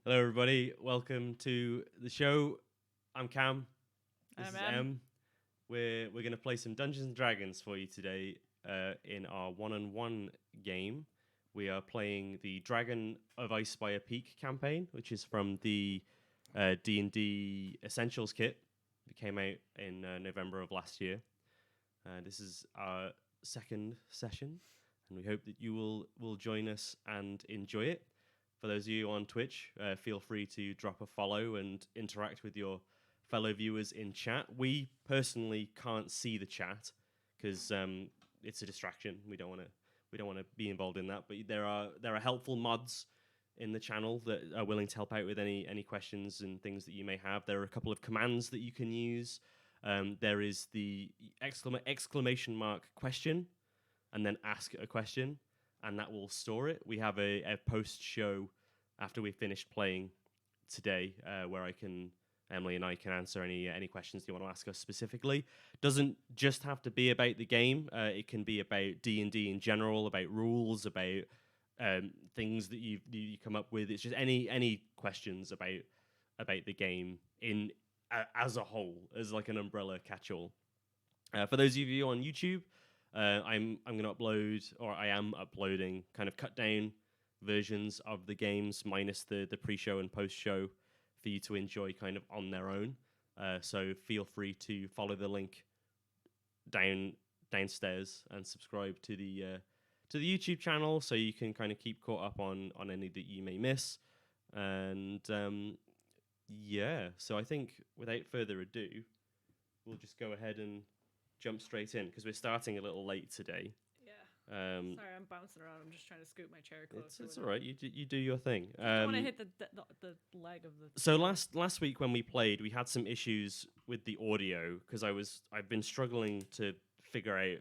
Hello, everybody. Welcome to the show. I'm Cam. This I'm is Em. M. We're going to play some Dungeons and Dragons for you today in our one-on-one game. We are playing the Dragon of Icespire Peak campaign, which is from the D&D Essentials kit that came out in November of last year. This is our second session, and we hope that you will join us and enjoy it. For those of you on Twitch, feel free to drop a follow and interact with your fellow viewers in chat. We personally can't see the chat because it's a distraction. We don't want to be involved in that. But there are helpful mods in the channel that are willing to help out with any questions and things that you may have. There are a couple of commands that you can use. There is the exclamation mark question, and then ask a question, and that will store it. We have a post show after we finished playing today, where Emily and I can answer any questions you want to ask us specifically. Doesn't just have to be about the game. It can be about D&D in general, about rules, about things that you come up with. It's just any questions about the game as a whole, as like an umbrella catch-all. For those of you on YouTube, I'm going to upload, or I am uploading, kind of cut down versions of the games minus the pre-show and post-show for you to enjoy kind of on their own. So feel free to follow the link downstairs and subscribe to the YouTube channel so you can kind of keep caught up on any that you may miss. And so I think without further ado, we'll just go ahead and jump straight in because we're starting a little late today. Yeah. Sorry, Sorry, I'm bouncing around. I'm just trying to scoot my chair closer. It's all right. You do your thing. I want to hit the leg of the. So last week when we played, we had some issues with the audio because I've been struggling to figure out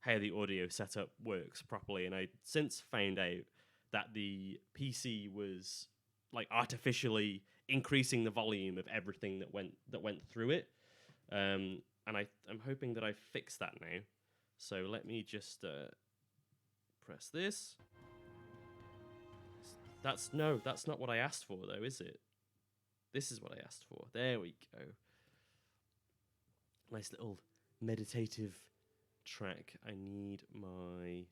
how the audio setup works properly, and I since found out that the PC was like artificially increasing the volume of everything that went through it. And I'm hoping that I fixed that now. So let me just press this. That's not what I asked for, though, is it? This is what I asked for. There we go. Nice little meditative track. I need to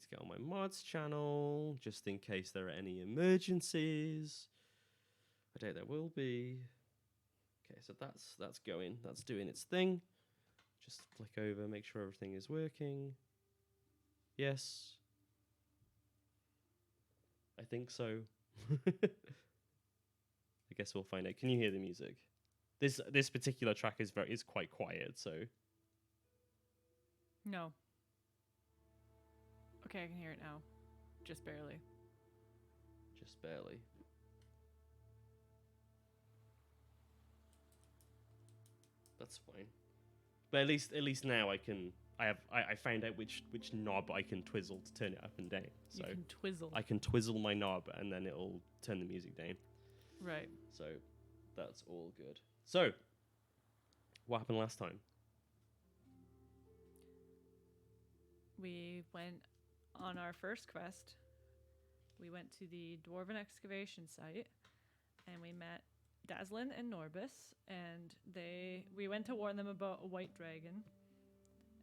get on my mods channel, just in case there are any emergencies. I doubt there will be. Okay, so that's going. That's doing its thing. Just flick over, make sure everything is working. Yes. I think so. I guess we'll find out. Can you hear the music? This particular track is quite quiet, so. No. Okay, I can hear it now. Just barely. Just barely. That's fine. But at least now I found out which knob I can twizzle to turn it up and down. So you can twizzle. I can twizzle my knob and then it'll turn the music down. Right. So that's all good. So what happened last time? We went on our first quest. We went to the Dwarven excavation site, and we met Dazzlin and Norbus, and we went to warn them about a white dragon,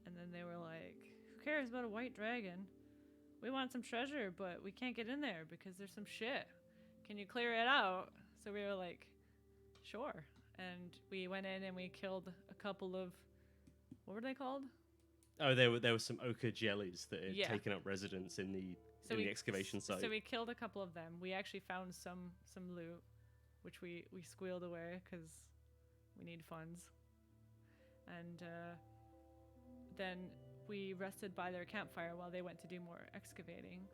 and then they were like, who cares about a white dragon? We want some treasure, but we can't get in there because there's some shit. Can you clear it out? So we were like, sure. And we went in and we killed a couple of, what were they called? Oh, there were some ochre jellies that had taken up residence in the excavation site. So we killed a couple of them. We actually found some loot, which we squealed away because we need funds. And then we rested by their campfire while they went to do more excavating.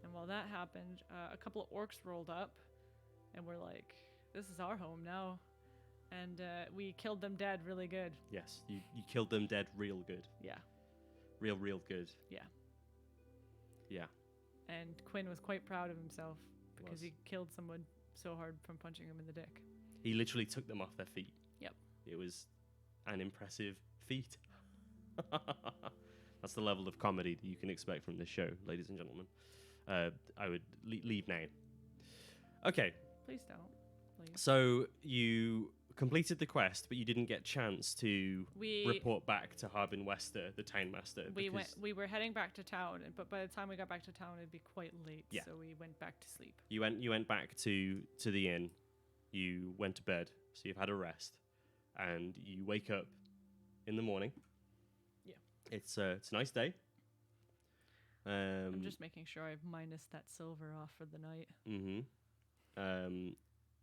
And while that happened, a couple of orcs rolled up, and we're like, this is our home now. And we killed them dead really good. Yes, you killed them dead real good. Yeah. Real good. Yeah. Yeah. And Quinn was quite proud of himself because he killed someone so hard from punching him in the dick. He literally took them off their feet. Yep. It was an impressive feat. That's the level of comedy that you can expect from this show, ladies and gentlemen. I would leave now. Okay, Please don't. Please. so you completed the quest, but you didn't get chance to We report back to Harbin Wester, the town master. we because went. We were heading back to town, but by the time we got back to town, it'd be quite late. Yeah. So we went back to sleep. You went back to the inn. You went to bed, so you've had a rest, and you wake up in the morning. Yeah. It's a nice day. I'm just making sure I've minused that silver off for the night. Mm-hmm. I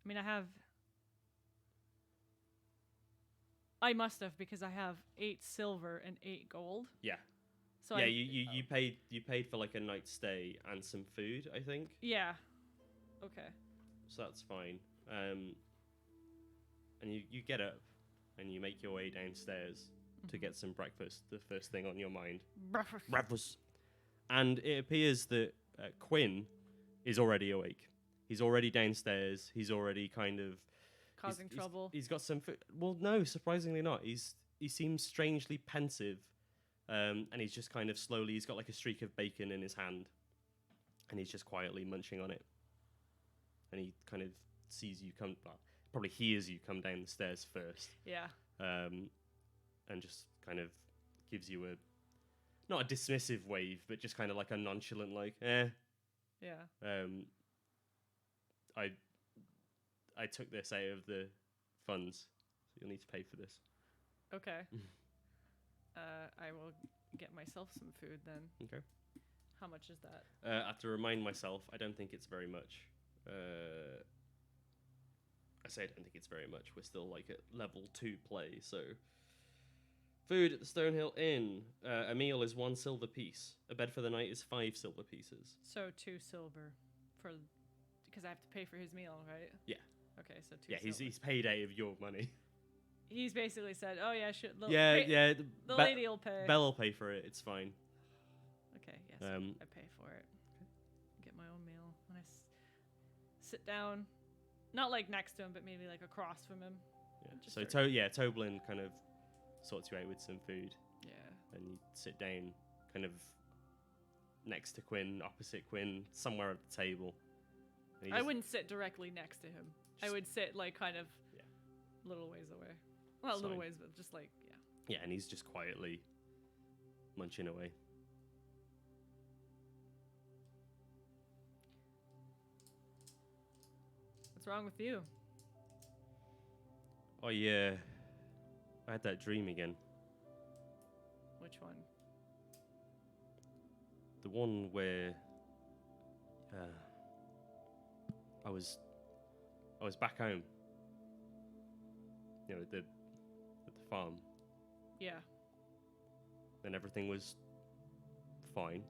mean, I must have because I have 8 silver and 8 gold. Yeah. So Yeah, you paid for like a night's stay and some food, I think. Yeah. Okay. So that's fine. And you get up and you make your way downstairs to get some breakfast, the first thing on your mind. Breakfast. And it appears that Quinn is already awake. He's already downstairs. He's already kind of Causing trouble. He's got some food. Well, no, surprisingly not. He seems strangely pensive, and he's just kind of slowly. He's got like a streak of bacon in his hand, and he's just quietly munching on it. And he kind of sees you come. Well, probably hears you come down the stairs first. Yeah. And just kind of gives you not a dismissive wave, but just kind of like a nonchalant, like, eh. Yeah. I took this out of the funds, so you'll need to pay for this. Okay. I will get myself some food then. Okay. How much is that? I have to remind myself, I don't think it's very much. I say I don't think it's very much. We're still like at level 2 play, so. Food at the Stonehill Inn. A meal is 1 silver piece. A bed for the night is 5 silver pieces. So 2 silver because I have to pay for his meal, right? Yeah. Okay, so 2 Yeah, silver. he's paid out of your money. He's basically said, "Oh yeah, The lady will pay." Belle will pay for it. It's fine. Okay, yes, I pay for it. Get my own meal. And I sit down, not like next to him, but maybe like across from him. Yeah. Just So start- Toblin kind of sorts you out with some food, Yeah. and you sit down, kind of next to Quinn, opposite Quinn, somewhere at the table. And he I just- wouldn't sit directly next to him. I would sit like kind of little ways away. Well, little Fine. ways, but just like Yeah, and he's just quietly munching away. What's wrong with you? Oh yeah, I had that dream again. Which one? The one where I was back home. You know, at the farm, Yeah. and everything was fine.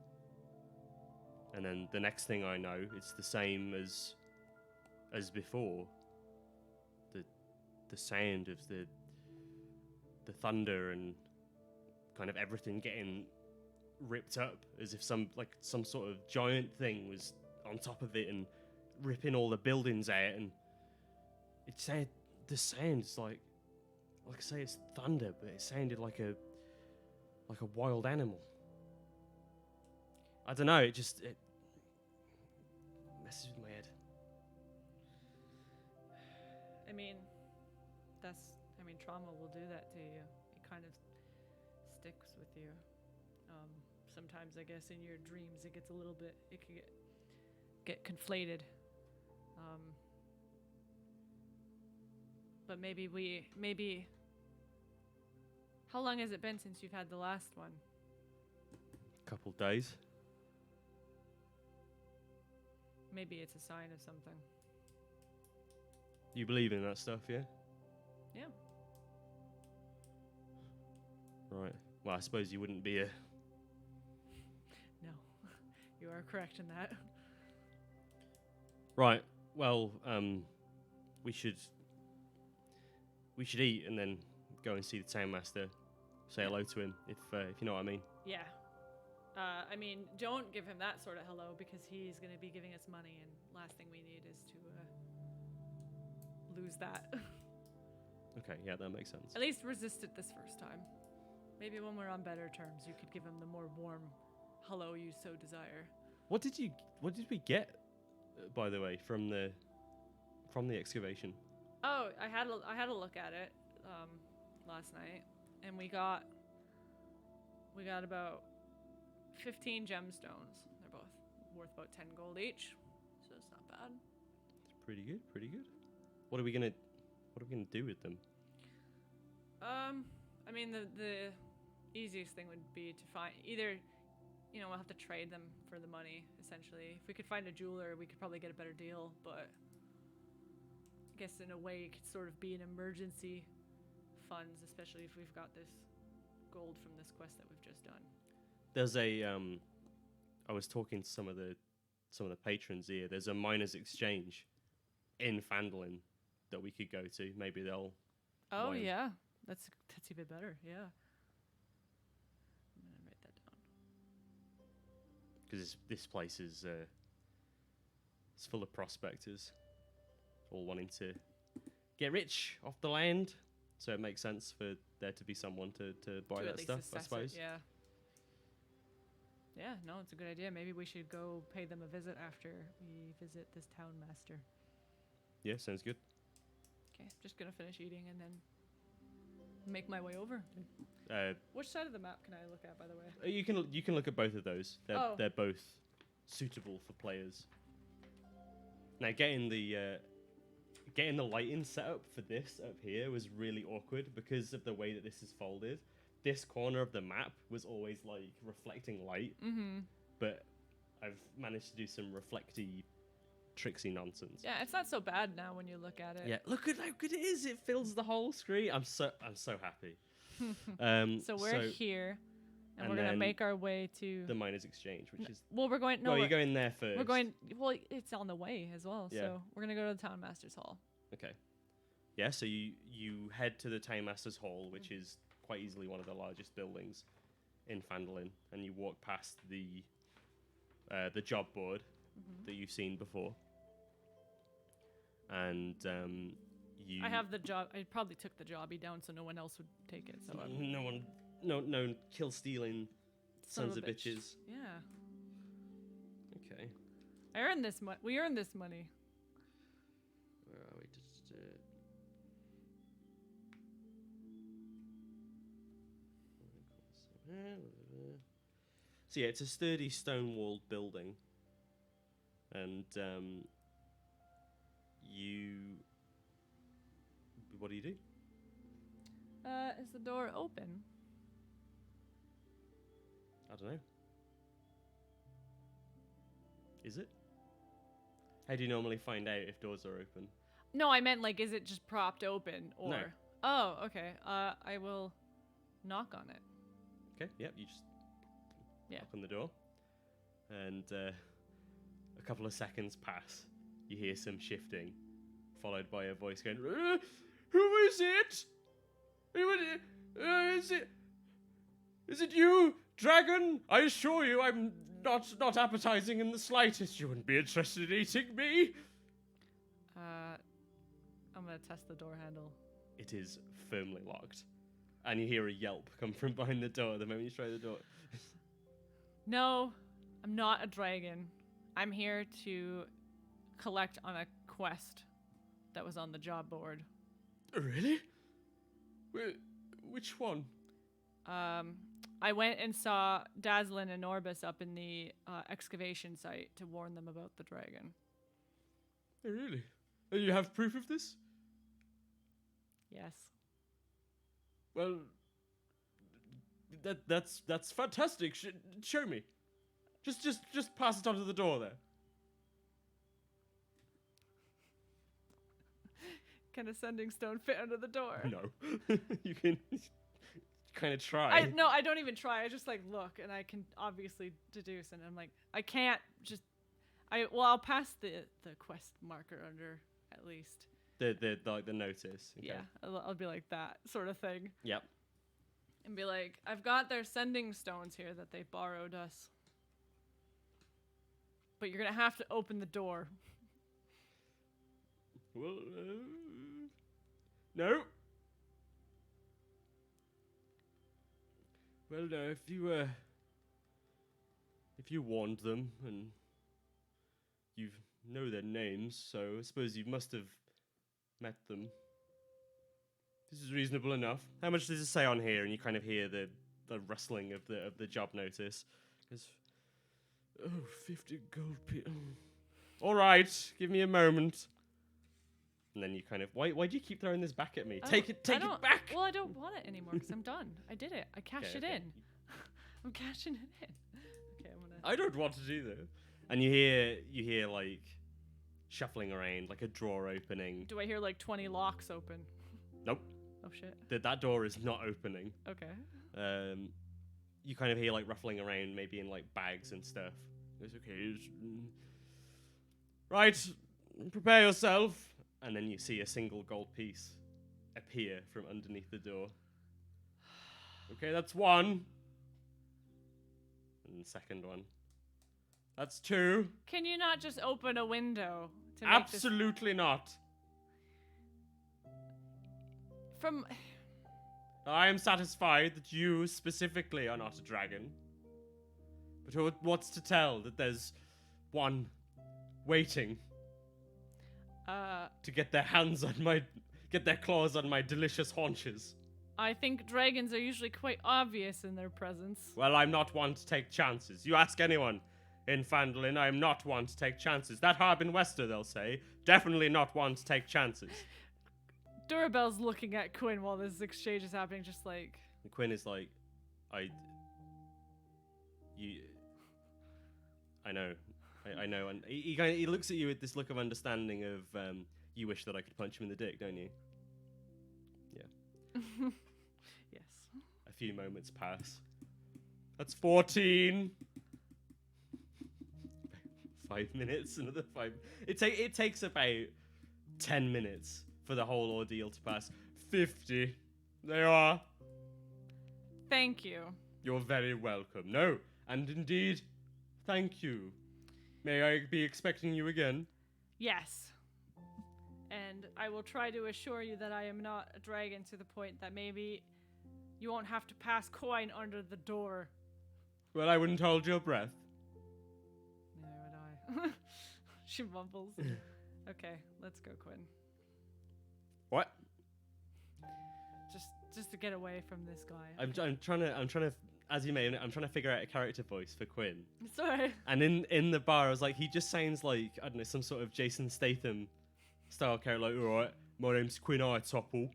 And then the next thing I know, it's the same as before. The sound of the thunder and kind of everything getting ripped up, as if some sort of giant thing was on top of it and ripping all the buildings out. And it said the sounds like I say it's thunder, but it sounded like a wild animal. I don't know. It messes with my head. I mean, trauma will do that to you. It kind of sticks with you. Sometimes, I guess, in your dreams, it gets a little bit. It can get conflated. But maybe. How long has it been since you've had the last one? Couple days. Maybe it's a sign of something. You believe in that stuff, yeah? Yeah. Right. Well, I suppose you wouldn't be a. No, you are correct in that. Right. Well, we should eat and then go and see the town master. Say hello to him, if you know what I mean. Yeah. I mean, don't give him that sort of hello because he's going to be giving us money, and last thing we need is to lose that. Okay, yeah, that makes sense. At least resist it this first time. Maybe when we're on better terms, you could give him the more warm hello you so desire. What did we get, by the way, from the from the excavation. Oh, I had a look at it last night, and we got about 15 gemstones. They're both worth about 10 gold each, so it's not bad. It's pretty good, pretty good. What are we gonna do with them? I mean, the easiest thing would be to find either, we'll have to trade them for the money, essentially. If we could find a jeweler, we could probably get a better deal, but I guess in a way it could sort of be an emergency funds, especially if we've got this gold from this quest that we've just done. There's I was talking to some of the patrons here. There's a miners' exchange in Phandalin that we could go to. Maybe they'll. Oh yeah, that's even better. Yeah. I'm gonna write that down. Because this place is it's full of prospectors, all wanting to get rich off the land. So it makes sense for there to be someone to buy that stuff, I suppose. Yeah. Yeah, no, it's a good idea. Maybe we should go pay them a visit after we visit this town master. Yeah, sounds good. Okay, just gonna finish eating and then make my way over. Which side of the map can I look at, by the way? You can look at both of those. They're both suitable for players. Now getting the lighting set up for this up here was really awkward because of the way that this is folded. This corner of the map was always like reflecting light, but I've managed to do some reflecty, tricksy nonsense. Yeah, it's not so bad now when you look at it. Yeah, look at how good it is. It fills the whole screen. I'm so happy. So we're here, and we're then gonna make our way to the miners' exchange, which is we're going. No, you're going there first. We're going. Well, it's on the way as well. Yeah. So we're gonna go to the town master's hall. Okay. Yeah, so you head to the Town Master's Hall, which is quite easily one of the largest buildings in Phandalin, and you walk past the job board that you've seen before. And I have the job. I probably took the jobby down so no one else would take it. So no kill stealing sons of bitch. bitches. Yeah. Okay. I earned this money. We earned this money. Where are we? So yeah, it's a sturdy stone-walled building, and what do you do? Is the door open? I don't know. Is it? How do you normally find out if doors are open? No, I meant like, is it just propped open or? No. Oh, okay. I will knock on it. Okay. Yep. You just knock on the door, and a couple of seconds pass. You hear some shifting, followed by a voice going, "Who is it? Is it you, dragon? I assure you, I'm not appetizing in the slightest. You wouldn't be interested in eating me." I'm gonna test the door handle. It is firmly locked, and you hear a yelp come from behind the door the moment you try the door. No, I'm not a dragon. I'm here to collect on a quest that was on the job board. Really? Which one? I went and saw Dazzlin and Orbis up in the excavation site to warn them about the dragon. Oh, really? And you have proof of this? Yes. Well, that's fantastic. Show me. Just pass it onto the door there. Can a sending stone fit under the door? No. You can kind of try. No, I don't even try. I just like look, and I can obviously deduce, and I'm like, I can't just. I'll pass the quest marker under at least. The notice. Okay. Yeah, I'll be like that sort of thing. Yep. And be like, I've got their sending stones here that they borrowed us. But you're gonna have to open the door. Well, no. Well, no. If you warned them and you know their names, so I suppose you must have met them. This is reasonable enough. How much does it say on here? And you kind of hear the rustling of the job notice. It's, 50 gold pieces. All right, give me a moment. And then you kind of, why do you keep throwing this back at me? Take it back. Well, I don't want it anymore because I'm done. I did it. I cashed it in. I'm cashing it in. Okay, I'm gonna. I don't want it either. And you hear like shuffling around, like a drawer opening. Do I hear like 20 locks open? Nope. Oh shit. That door is not opening. Okay. You kind of hear like ruffling around, maybe in like bags and stuff. It's okay. Right, prepare yourself. And then you see a single gold piece appear from underneath the door. Okay, that's one. And the second one. That's two. Can you not just open a window to Absolutely not. From... I am satisfied that you specifically are not a dragon. But what's to tell that there's one waiting to get their claws on my delicious haunches? I think dragons are usually quite obvious in their presence. Well, I'm not one to take chances. You ask anyone in Phandalin, I am not one to take chances. That Harbin Wester, they'll say, definitely not one to take chances. Durabel's looking at Quinn while this exchange is happening, just like... And Quinn is like, I know, and he looks at you with this look of understanding of, you wish that I could punch him in the dick, don't you? Yeah. Yes. A few moments pass. That's 14. 5 minutes, another 5. It takes about 10 minutes for the whole ordeal to pass. 50. There you are. Thank you. You're very welcome. No, and indeed, thank you. May I be expecting you again? Yes. And I will try to assure you that I am not a dragon to the point that maybe you won't have to pass coin under the door. Well, I wouldn't hold your breath. Neither would I. She mumbles. Okay, let's go, Quinn. What? Just to get away from this guy. I'm trying to, as you may know, I'm trying to figure out a character voice for Quinn. Sorry. And in the bar, I was like, he just sounds like, I don't know, some sort of Jason Statham style character, like, all right, my name's Quinn Topple.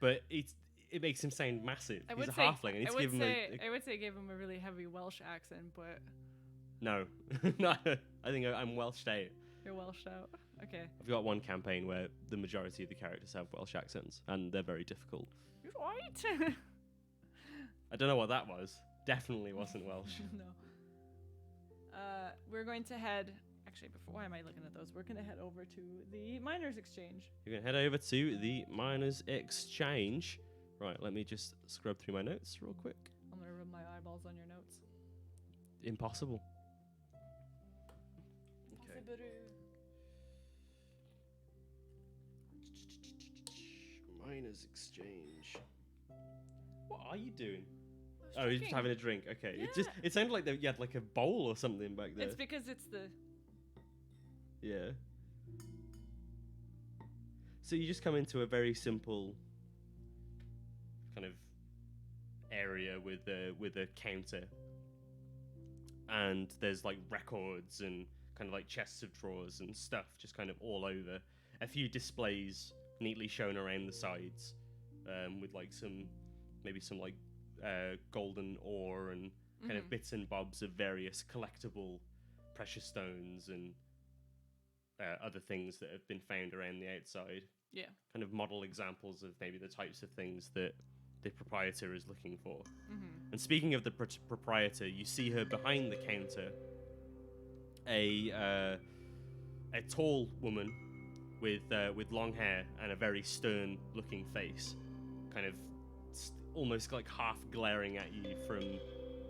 But it makes him sound massive. He's a halfling. I would say give him a really heavy Welsh accent, but... No. No, I think I'm Welshed out. You're Welshed out? Okay. I've got one campaign where the majority of the characters have Welsh accents, and they're very difficult. You're right. I don't know what that was. Definitely wasn't Welsh. No. We're going to head... Actually, why am I looking at those? We're going to head over to the Miners' Exchange. You're going to head over to the Miners' Exchange. Right, let me just scrub through my notes real quick. I'm going to rub my eyeballs on your notes. Impossible. Okay. Miners' Exchange. What are you doing? Oh, you're just having a drink. Okay. Yeah. It sounded like you had like a bowl or something back there. It's because it's the... Yeah. So you just come into a very simple kind of area with a counter, and there's like records and kind of like chests of drawers and stuff just kind of all over. A few displays neatly shown around the sides, with like some like golden ore and kind of bits and bobs of various collectible precious stones and other things that have been found around the outside. Yeah. Kind of model examples of maybe the types of things that the proprietor is looking for. And speaking of the proprietor, you see her behind the counter, a tall woman with long hair and a very stern-looking face, kind of almost like half glaring at you from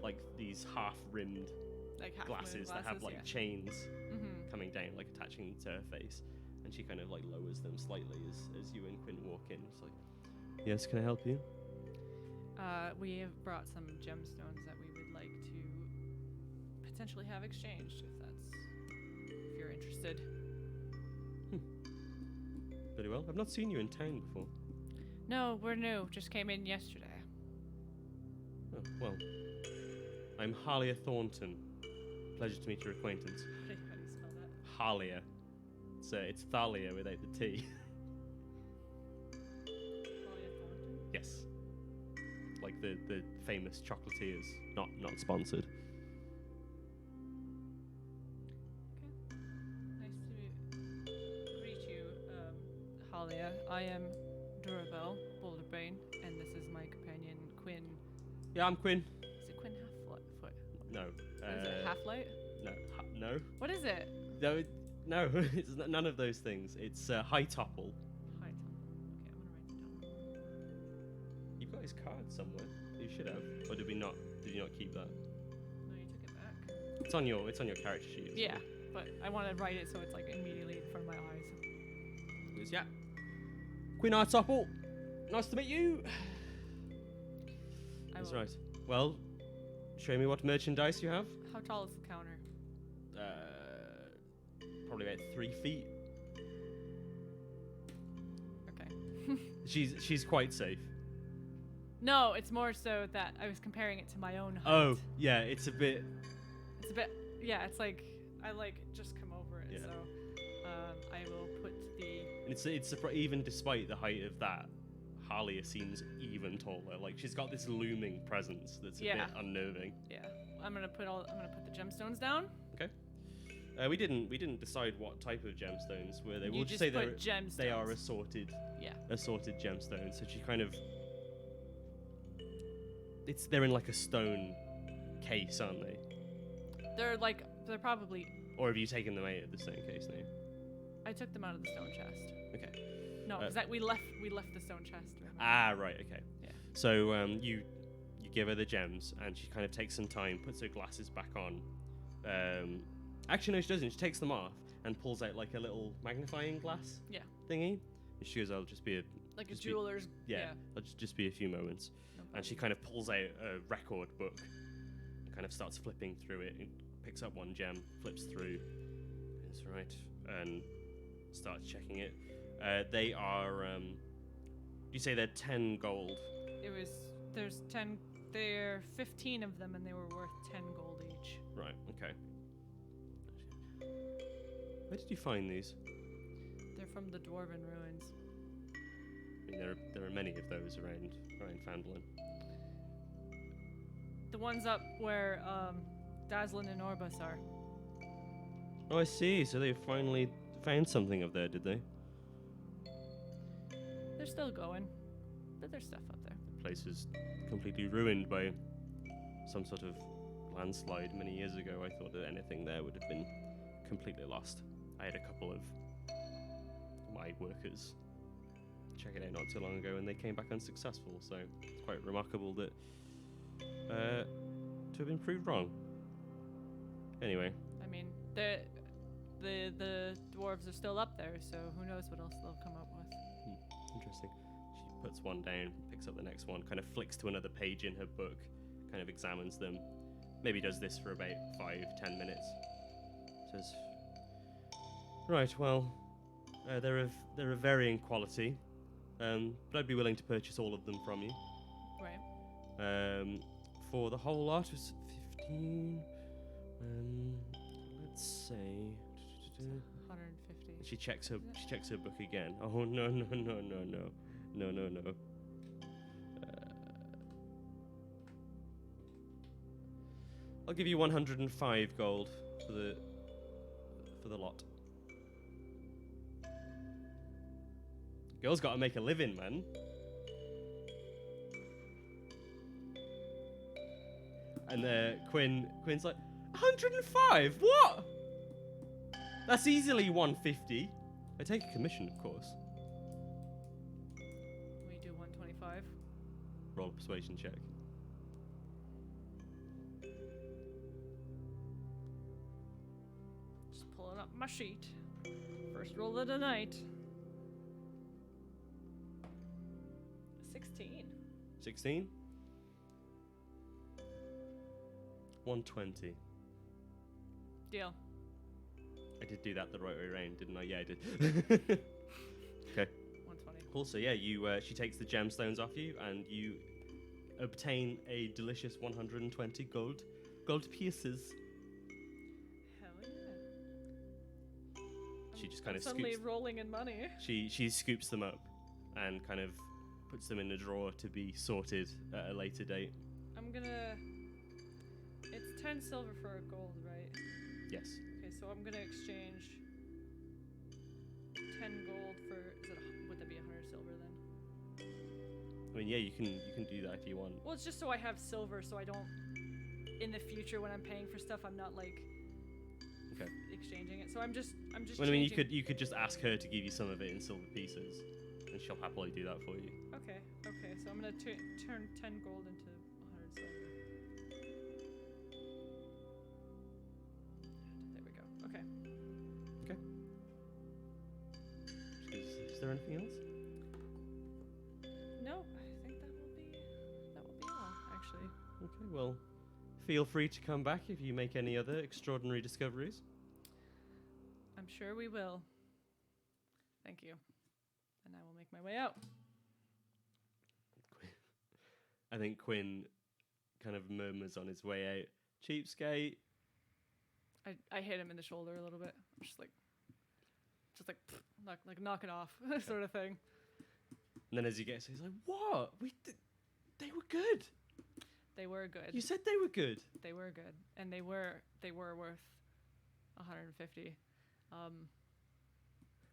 like these half-rimmed glasses that have like chains coming down, like attaching to her face, and she kind of like lowers them slightly as you and Quinn walk in. It's like, yes, can I help you? We have brought some gemstones that we would like to potentially have exchanged, if you're interested. Very well. I've not seen you in town before. No, we're new. Just came in yesterday. Oh, well. I'm Harlia Thornton. Pleasure to meet your acquaintance. How do you spell that? Harlia. It's Thalia without the T. Talia Thornton? Yes. Like the famous chocolatiers. Not sponsored. Okay. Nice to greet you, Halia. I am Durabel Boulderbane, and this is my companion, Quinn. Yeah, I'm Quinn. Is it Quinn Half-Foot? No. What is it, Half-Light? No. No. What is it? No, it's none of those things. It's High Topple. Hi, Tom. Okay, I'm gonna write it down. You've got his card somewhere. You should have. Or did we not? Did you not keep that? No, you took it back. It's on your character sheet. Isn't Yeah, it? but I want to write it so it's like immediately in front of my eyes. Yeah. Queen High Topple. Nice to meet you. That's right. Well, show me what merchandise you have. How tall is the counter? Probably about 3 feet. Okay. She's quite safe. No, it's more so that I was comparing it to my own height. Oh, yeah, it's a bit. It's a bit. Yeah, it's like I just come over it. Yeah. So I will put the. It's even despite the height of that, Harlia seems even taller. Like she's got this looming presence that's a bit unnerving. Yeah, I'm gonna put the gemstones down. Okay. We didn't decide what type of gemstones were they. You We'll just say put gemstones. they are assorted. Yeah. Assorted gemstones. So she kind of. They're in like a stone case, aren't they? They're probably. Or have you taken them out of the stone case now? I took them out of the stone chest. Okay. No, because we left the stone chest. Remember? Ah, right. Okay. Yeah. So you give her the gems, and she kind of takes some time, puts her glasses back on. Actually, no, she doesn't. She takes them off and pulls out like a little magnifying glass. Yeah. Thingy. And she goes, "I'll just be a jeweler's. Yeah. I'll just be a few moments." No And she kind of pulls out a record book, and kind of starts flipping through it. And picks up one gem, flips through. That's right, and starts checking it. They are. You say they're 10 gold. There's 10. There are 15 of them, and they were worth 10 gold each. Right. Okay. Where did you find these? They're from the Dwarven ruins. I mean, there are many of those around Phandalin. The ones up where Dazzlin and Orbus are. Oh, I see. So they finally found something up there, did they? They're still going, but there's stuff up there. The place was completely ruined by some sort of landslide many years ago. I thought that anything there would have been completely lost. I had a couple of my workers check it out not too long ago, and they came back unsuccessful. So it's quite remarkable that to have been proved wrong. Anyway, I mean, the dwarves are still up there, so who knows what else they'll come up with. Interesting. She puts one down, picks up the next one, kind of flicks to another page in her book, kind of examines them. Maybe does this for about 5-10 minutes. Says, right, well, they're of varying quality, but I'd be willing to purchase all of them from you. Right. For the whole lot, it was 15. Let's say. 150. She checks her book again. Oh no. I'll give you 105 gold for the lot. Girl's got to make a living, man. And Quinn's like, 105? What? That's easily 150. I take a commission, of course. We do 125. Roll a persuasion check. Just pulling up my sheet. First roll of the night. 16. 16? 120. Deal. I did do that the right way around, didn't I? Yeah, I did. Okay. 120. Cool. So yeah, she takes the gemstones off you, and you obtain a delicious 120 gold pieces. Hell yeah. She just I'm kind of suddenly scoops. rolling in money. She scoops them up, and kind of puts them in a drawer to be sorted at a later date. I'm gonna. It's 10 silver for a gold, right? Yes. Okay, so I'm gonna exchange 10 gold for. Would that be 100 silver then? I mean, yeah, you can do that if you want. Well, it's just so I have silver, so I don't. In the future, when I'm paying for stuff, I'm not like. Okay. Exchanging it. So I'm just. Well, I mean, you could just ask her to give you some of it in silver pieces, and she'll happily do that for you. Okay. So I'm gonna turn 10 gold into 100 silver. There we go. Okay. Is there anything else? No, I think that will be all. Actually. Okay. Well, feel free to come back if you make any other extraordinary discoveries. I'm sure we will. Thank you. And I will make my way out. I think Quinn kind of murmurs on his way out, "Cheapskate." I hit him in the shoulder a little bit. I'm just like knock it off, sort of thing. And then as he gets, he's like, "What? They were good. They were good. You said they were good. They were good, and they were worth 150.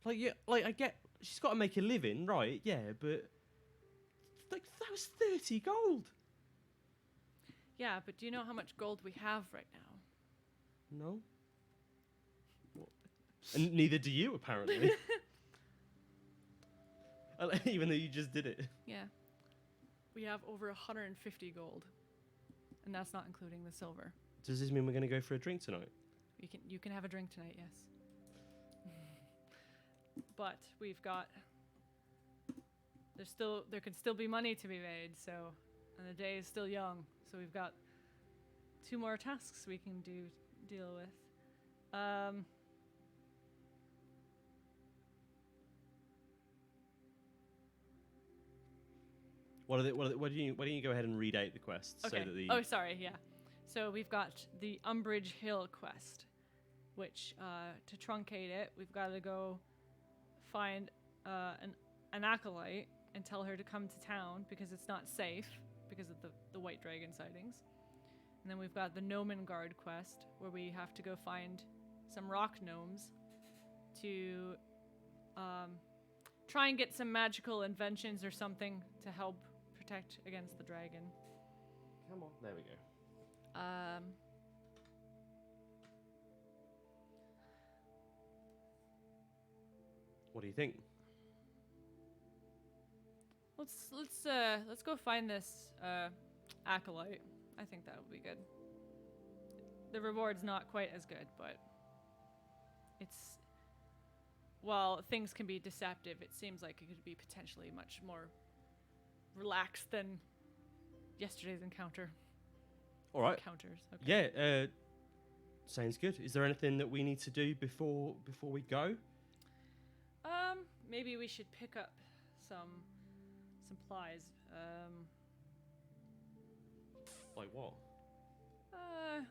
I get she's got to make a living, right? Yeah, but like that was 30 gold. Yeah, but do you know how much gold we have right now? No. What? And neither do you, apparently. Even though you just did it. Yeah. We have over 150 gold. And that's not including the silver. Does this mean we're going to go for a drink tonight? You can have a drink tonight, yes. But we've got there can still be money to be made, so and the day is still young, so we've got 2 more tasks we can deal with. Why don't you go ahead and read out the quests? Okay. So that the Oh, sorry. Yeah. So we've got the Umbridge Hill quest, which to truncate it, we've got to go find an acolyte and tell her to come to town because it's not safe because of the white dragon sightings. And then we've got the Gnomon Guard quest, where we have to go find some rock gnomes to try and get some magical inventions or something to help protect against the dragon. Come on. There we go. What do you think? Let's go find this acolyte. I think that would be good. The reward's not quite as good, but it's while things can be deceptive, it seems like it could be potentially much more relaxed than yesterday's encounter. All right. Encounters. Okay. Yeah. Sounds good. Is there anything that we need to do before we go? Maybe we should pick up some supplies. Like what?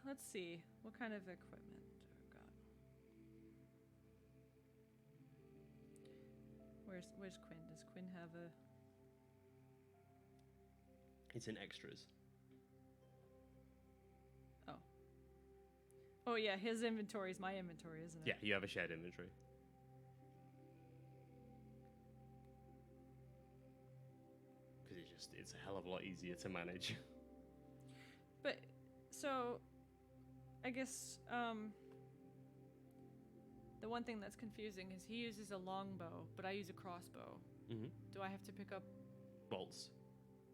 Let's see. What kind of equipment I've got? Where's Quinn? Does Quinn have a... It's in extras. Oh yeah, his inventory is my inventory, isn't it? Yeah, you have a shared inventory. Because it's a hell of a lot easier to manage. But, so, I guess, the one thing that's confusing is he uses a longbow, but I use a crossbow. Mm-hmm. Do I have to pick up... Bolts.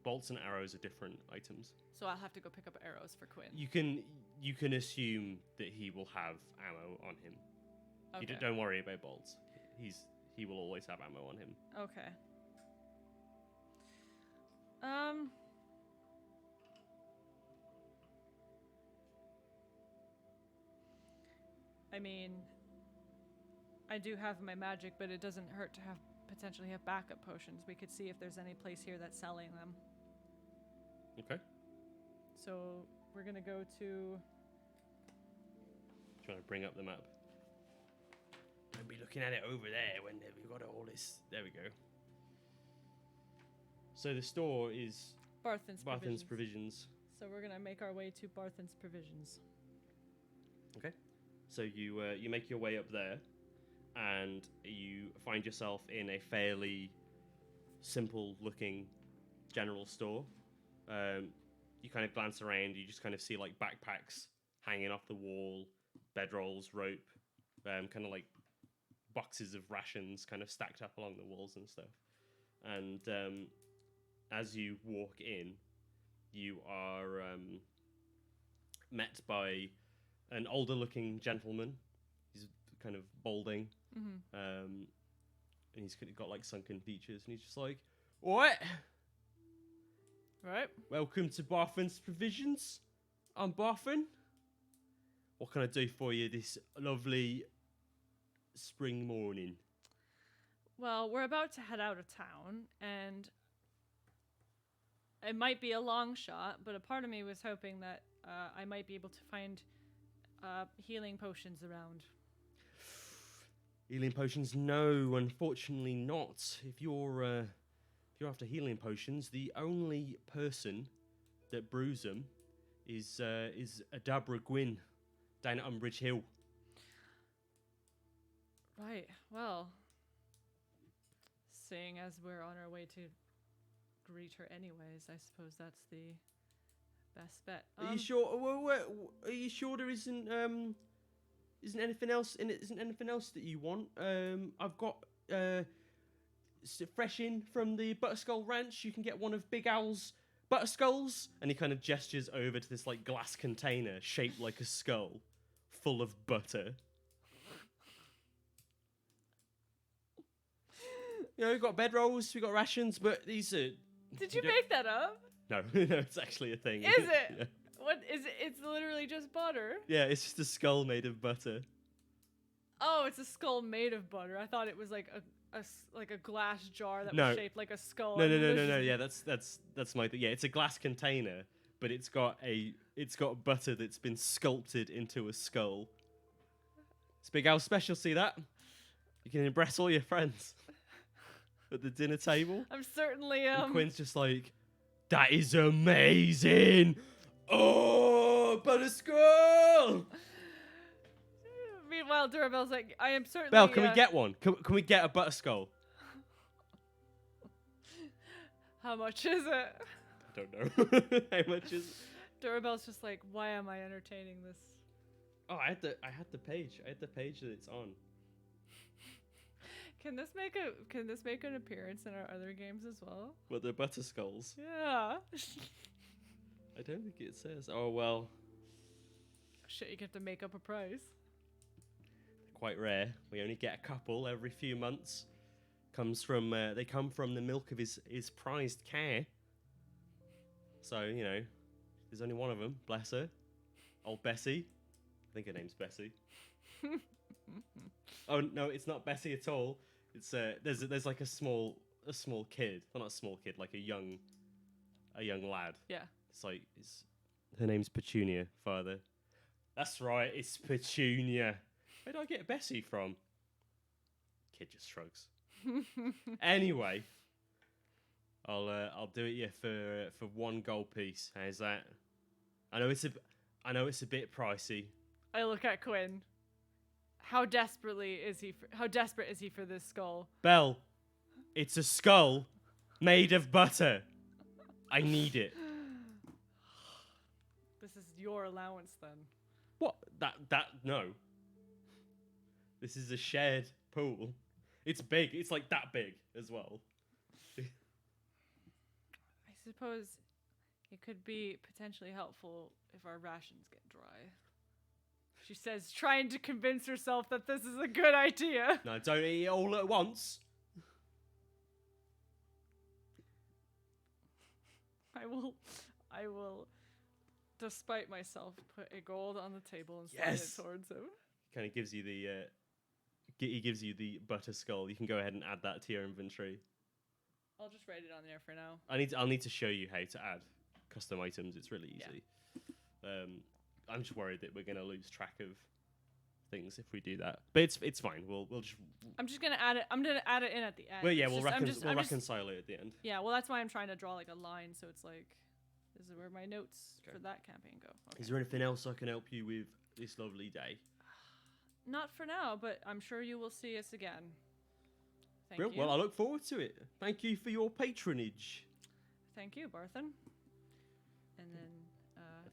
Bolts and arrows are different items. So I'll have to go pick up arrows for Quinn. You can assume that he will have ammo on him. Okay. Don't worry about bolts. He will always have ammo on him. Okay. I mean, I do have my magic, but it doesn't hurt to have potentially have backup potions. We could see if there's any place here that's selling them. Okay. So we're gonna go to. Trying to bring up the map. Don't be looking at it over there when we've got all this. There we go. So the store is Barthen's Provisions. So we're gonna make our way to Barthen's Provisions. Okay. So you make your way up there, and you find yourself in a fairly simple-looking general store. You kind of glance around. You just kind of see like backpacks hanging off the wall, bedrolls, rope, kind of like boxes of rations kind of stacked up along the walls and stuff. And as you walk in, you are met by an older-looking gentleman. He's kind of balding, and he's got like sunken features, and he's just like, "What? Right. Welcome to Barthen's Provisions. I'm Barthen. What can I do for you this lovely spring morning?" Well, we're about to head out of town, and it might be a long shot, but a part of me was hoping that I might be able to find healing potions around. Healing potions? No, unfortunately not. If you're after healing potions, the only person that brews them is Adabra Gwyn down at Umbridge Hill. Right. Well, seeing as we're on our way to greet her anyways, I suppose that's the best bet. Are you sure? Are you sure there isn't anything else in it? Isn't anything else that you want? I've got fresh in from the Butterskull Ranch. You can get one of Big Owl's Butterskulls, and he kind of gestures over to this like glass container shaped like a skull, full of butter. You know, we've got bedrolls, we've got rations, but these are. Did you make that up? No, no, it's actually a thing. Is it? Yeah. What is it? It's literally just butter. Yeah, it's just a skull made of butter. Oh, it's a skull made of butter. I thought it was like a glass jar that was shaped like a skull. No. Yeah, that's my thing. Yeah, it's a glass container, but it's got butter that's been sculpted into a skull. It's Big Al's special. See that? You can impress all your friends at the dinner table. I'm certainly And Quinn's just like, that is amazing. Oh, Butterskull! Meanwhile, Durabelle's like, I am certainly. Belle, can we get one? Can we get a Butterskull? How much is it? I don't know. How much is it? Durabelle's just like, why am I entertaining this? Oh, I had the page. I had the page that it's on. Can this make an appearance in our other games as well? What, the Butterskulls? Yeah. I don't think it says. Oh well. Shit, you get to make up a price. Quite rare. We only get a couple every few months. They come from the milk of his prized cow. So, you know, there's only one of them. Bless her. Old Bessie. I think her name's Bessie. Oh no, it's not Bessie at all. It's there's like a small kid. Well, not a small kid, like a young lad. Yeah. Her name's Petunia, father. That's right, it's Petunia. Where did I get Bessie from? Kid just shrugs. Anyway, I'll do it, yeah, for 1 gold piece. How's that? I know it's a bit pricey. I look at Quinn. How desperate is he for this skull? Belle, it's a skull made of butter. I need it. This is your allowance then. What? No. This is a shared pool. It's big. It's like that big as well. I suppose it could be potentially helpful if our rations get dry. She says, trying to convince herself that this is a good idea. No, don't eat it all at once. I will, despite myself, put a gold on the table and slide it towards him. Kind of gives you he gives you the butter skull. You can go ahead and add that to your inventory. I'll just write it on there for now. I'll need to show you how to add custom items. It's really easy. I'm just worried that we're gonna lose track of things if we do that, but it's fine. We'll just. I'm just gonna add it. I'm gonna add it in at the end. Well, yeah, It's we'll just- reconcile it at the end. Yeah, well, that's why I'm trying to draw like a line, so it's like, this is where my notes Okay. for that campaign go. Okay. Is there anything else I can help you with this lovely day? Not for now, but I'm sure you will see us again. Thank Brilliant. you. Well, I look forward to it. Thank you for your patronage. Thank you, Barthen. And then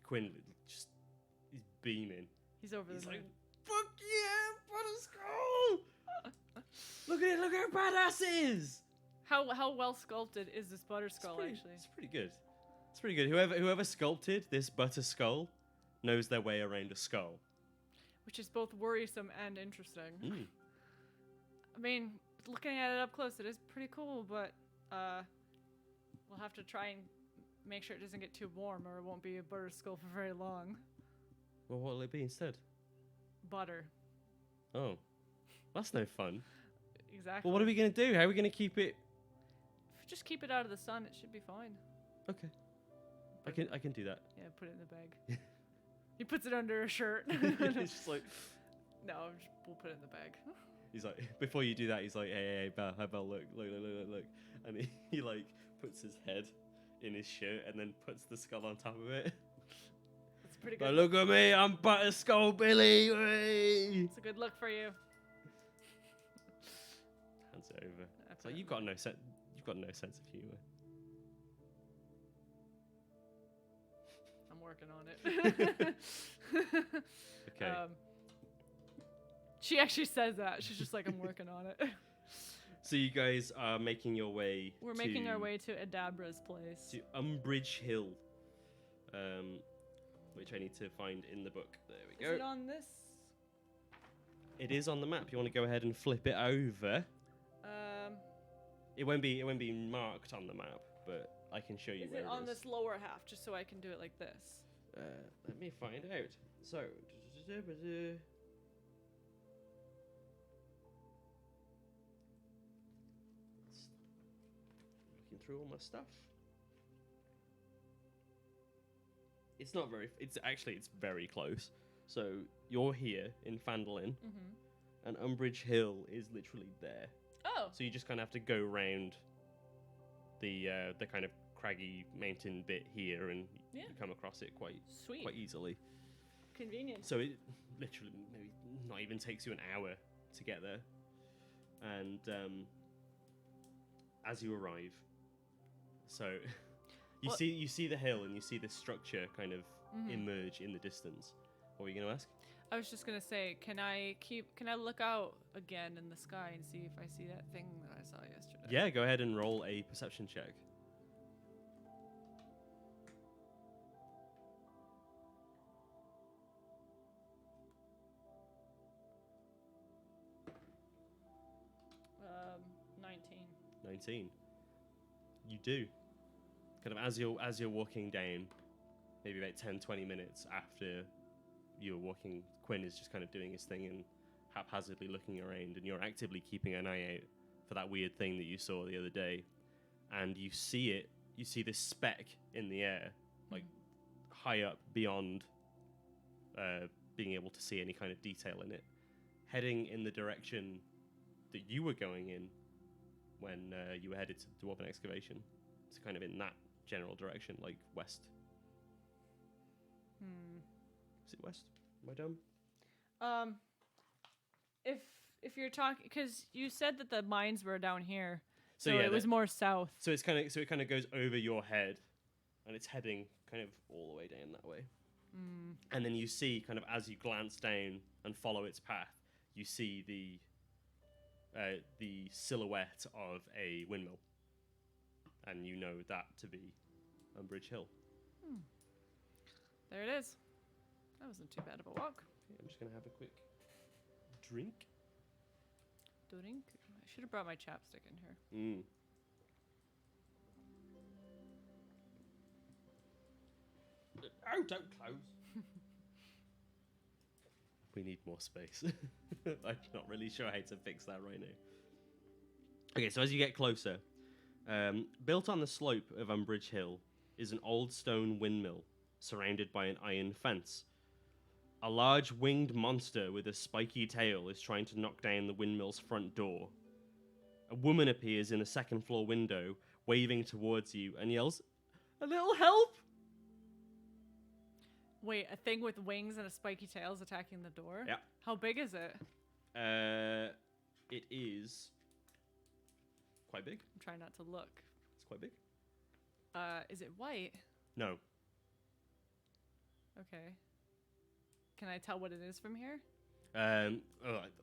Quinn just he's beaming. he's over He's the like, moon. "Fuck yeah, Butterskull! Look at it! Look how badass it is!" How well sculpted is this butter skull actually? It's pretty good. It's pretty good. Whoever sculpted this butter skull knows their way around a skull. Which is both worrisome and interesting. Mm. I mean, looking at it up close, it is pretty cool, but we'll have to try and make sure it doesn't get too warm, or it won't be a butter skull for very long. Well, what will it be instead? Butter. Oh, that's no fun. Exactly. Well, what are we gonna do? How are we gonna keep it? If you just keep it out of the sun, it should be fine. Okay, I can do that. Yeah, put it in the bag. He puts it under a shirt. It's just like No, we'll put it in the bag. he's like before you do that, he's like, hey, Belle, look, and he like puts his head in his shirt and then puts the skull on top of it. That's pretty Like, good. look at me, I'm Butterskull Billy. Whee! It's a good look for you. Hands it over. I It's put like it you've got no sense of humor. I'm working on it. Okay. She actually says that. She's just like, I'm working on it. So you guys are making your way. We're making our way to Adabra's place. to Umbridge Hill, which I need to find in the book. There we Is go. it on this? It is on the map. You want to go ahead and flip it over? It won't be marked on the map, but I can show you Is where it it on is. this lower half, just so I can do it like this? Let me find out. So, looking through all my stuff. It's not very. It's very close. So you're here in Fandolin, Mm-hmm. and Umbridge Hill is literally there. Oh, So you just kind of have to go round the kind of craggy mountain bit here, and Yeah. you come across it quite sweet. easily. Convenient. So it literally maybe not even takes you an hour to get there. And as you arrive, so you What- see the hill and you see this structure kind of Mhm. emerge in the distance. What were you going to ask? I was just gonna say, can I look out again in the sky and see if I see that thing that I saw yesterday? Yeah, go ahead and roll a perception check. Um, 19. 19. You do. Kind of as you're walking down, maybe about 10-20 minutes after you're walking, Quinn is just kind of doing his thing and haphazardly looking around, and you're actively keeping an eye out for that weird thing that you saw the other day. And you see this speck in the air, like high up beyond being able to see any kind of detail in it, heading in the direction that you were going in when you were headed to Dwarven Excavation. It's kind of in that general direction, like west. Is it west? Am I dumb? If you're talking, because you said that the mines were down here, So so yeah, it was more south. So it kind of goes over your head, and it's heading kind of all the way down that way. And then you see, kind of as you glance down and follow its path, you see the silhouette of a windmill, and you know that to be Umbridge Hill. There it is. That wasn't too bad of a walk. Okay, I'm just gonna have a quick drink. Drink. I should have brought my chapstick in here. Oh, don't close. We need more space. I'm not really sure how to fix that right now. Okay, so as you get closer, built on the slope of Umbridge Hill is an old stone windmill surrounded by an iron fence. A large winged monster with a spiky tail is trying to knock down the windmill's front door. A woman appears in a second floor window, waving towards you, and yells, "A little help!" Wait, a thing with wings and a spiky tail is attacking the door? Yeah. How big is it? It is quite big. I'm trying not to look. It's quite big. Is it white? No. Okay. Can I tell what it is from here? I'm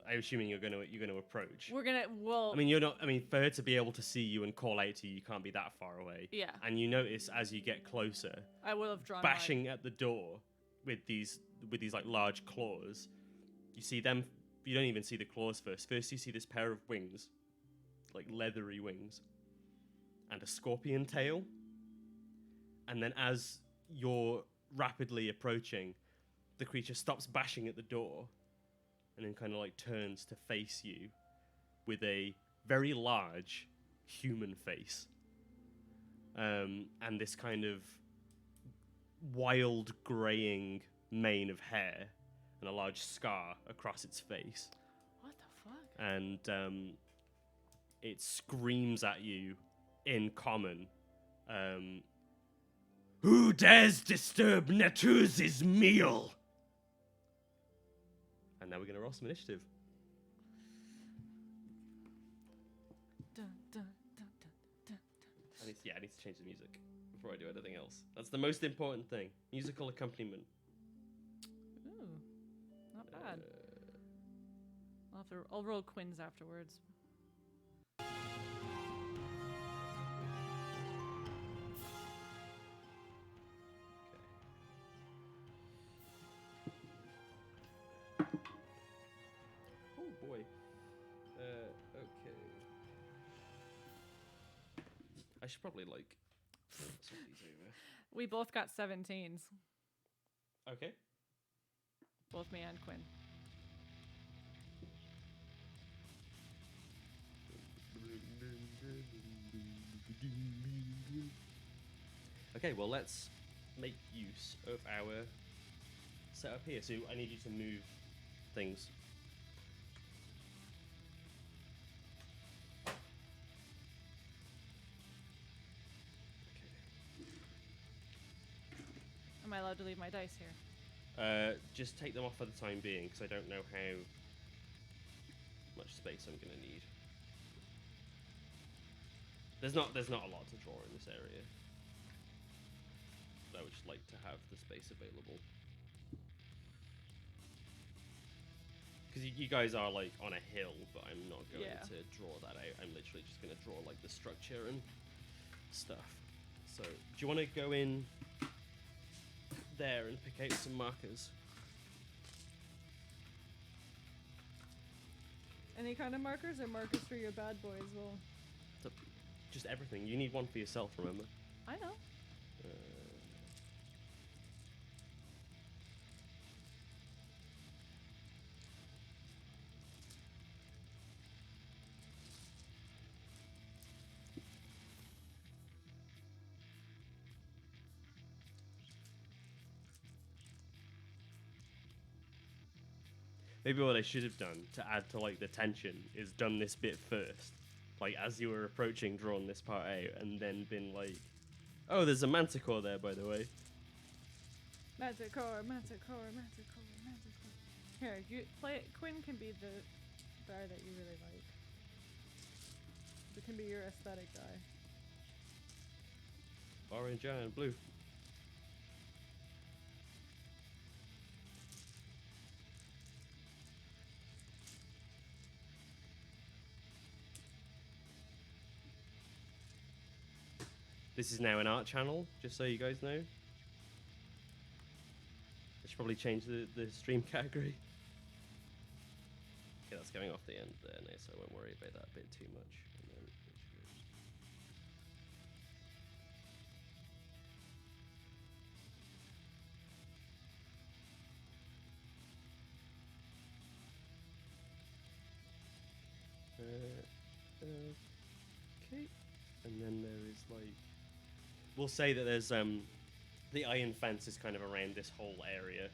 assuming you're gonna approach. We're gonna. Well. I mean, you're not. I mean, for her to be able to see you and call out to you, you can't be that far away. Yeah. And you notice as you get closer, I will have drawn. bashing at the door with these like large claws. You see them. You don't even see the claws first. First, you see this pair of wings, like leathery wings, and a scorpion tail. And then, as you're rapidly approaching, the creature stops bashing at the door and then kind of like turns to face you with a very large human face. And this kind of wild graying mane of hair and a large scar across its face. What the fuck? And it screams at you in common. Who dares disturb Netuz's meal? And now we're going to roll some initiative. Dun, dun, dun, dun, dun, I need to change the music before I do anything else. That's the most important thing. Musical accompaniment. Ooh, not bad. I'll roll Quins afterwards. Oh boy. Okay. I should probably swap these over. We both got 17s. Okay. Both me and Quinn. Okay, well, let's make use of our setup here. So I need you to move things. Am I allowed to leave my dice here? Just take them off for the time being, because I don't know how much space I'm going to need. There's not a lot to draw in this area. But I would just like to have the space available. Because you guys are like on a hill, but I'm not going to draw that out. I'm literally just going to draw like the structure and stuff. So, do you want to go in there and pick out some markers? Any kind of markers or markers for your bad boys? Well, just everything. You need one for yourself, remember? I know. Maybe what I should have done to add to like the tension is done this bit first, like as you were approaching, drawn this part out, and then been like, "Oh, there's a Manticore there, by the way." Manticore, Manticore, Manticore, Manticore. Here, you play it. Quinn can be the guy that you really like. It can be your aesthetic guy. Orange and blue. This is now an art channel, just so you guys know. I should probably change the stream category. Okay, that's going off the end there now, so I won't worry about that bit too much. And then Okay. And then there is like, we'll say that there's the iron fence is kind of around this whole area.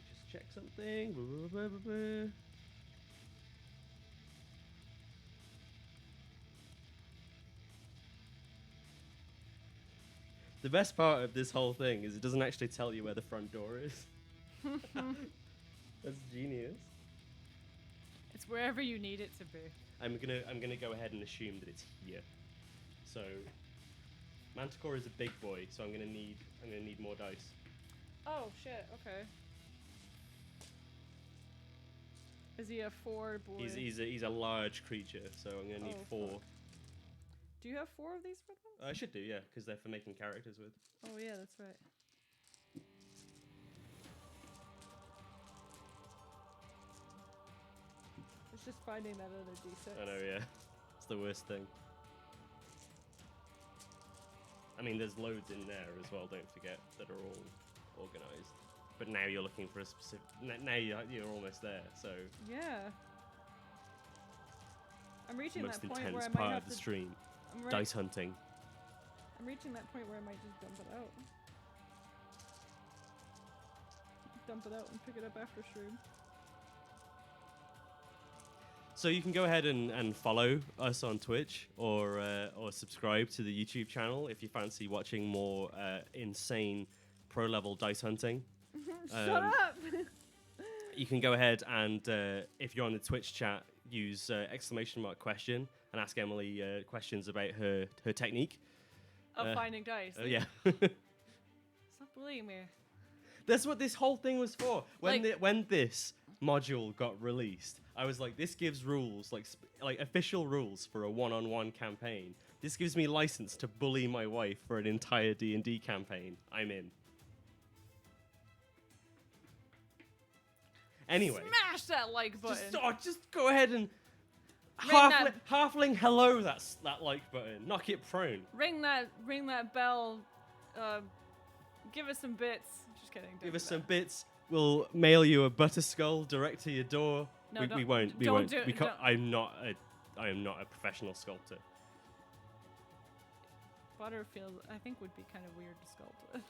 Just check something. The best part of this whole thing is it doesn't actually tell you where the front door is. That's genius. It's wherever you need it to be. I'm gonna go ahead and assume that it's here. So Manticore is a big boy, so I'm gonna need more dice. Oh shit. Okay. Is he a 4 boy? He's a large creature, so I'm gonna need 4. Fuck. Do you have 4 of these red ones? I should do, yeah, because they're for making characters with. Oh yeah, that's right. It's just finding that other D6. I know, yeah. It's the worst thing. I mean, there's loads in there as well, don't forget, that are all organised. But now you're looking for a specific... Now you're almost there, so... Yeah. I'm reaching Most that point intense where I might part have of the to... stream. Dice hunting. I'm reaching that point where I might just dump it out. Dump it out and pick it up after stream. So you can go ahead and follow us on Twitch or subscribe to the YouTube channel if you fancy watching more insane pro level dice hunting. Shut up! You can go ahead and if you're on the Twitch chat, use !question and ask Emily questions about her technique Of finding dice. Yeah. Stop bullying me. That's what this whole thing was for. When Like- when this module got released, I was like, this gives rules, like official rules for a one-on-one campaign. This gives me license to bully my wife for an entire D&D campaign. I'm in. Anyway, Smash that like button. just go ahead and Ring halfling hello that like button. Knock it prone. Ring that bell. Give us some bits. Just kidding. Give don't us do some that. bits. We'll mail you a butter skull direct to your door. No, we don't- won't. We don't won't. do- We can't, don't. I am not a professional sculptor. Butterfield, I think, would be kind of weird to sculpt.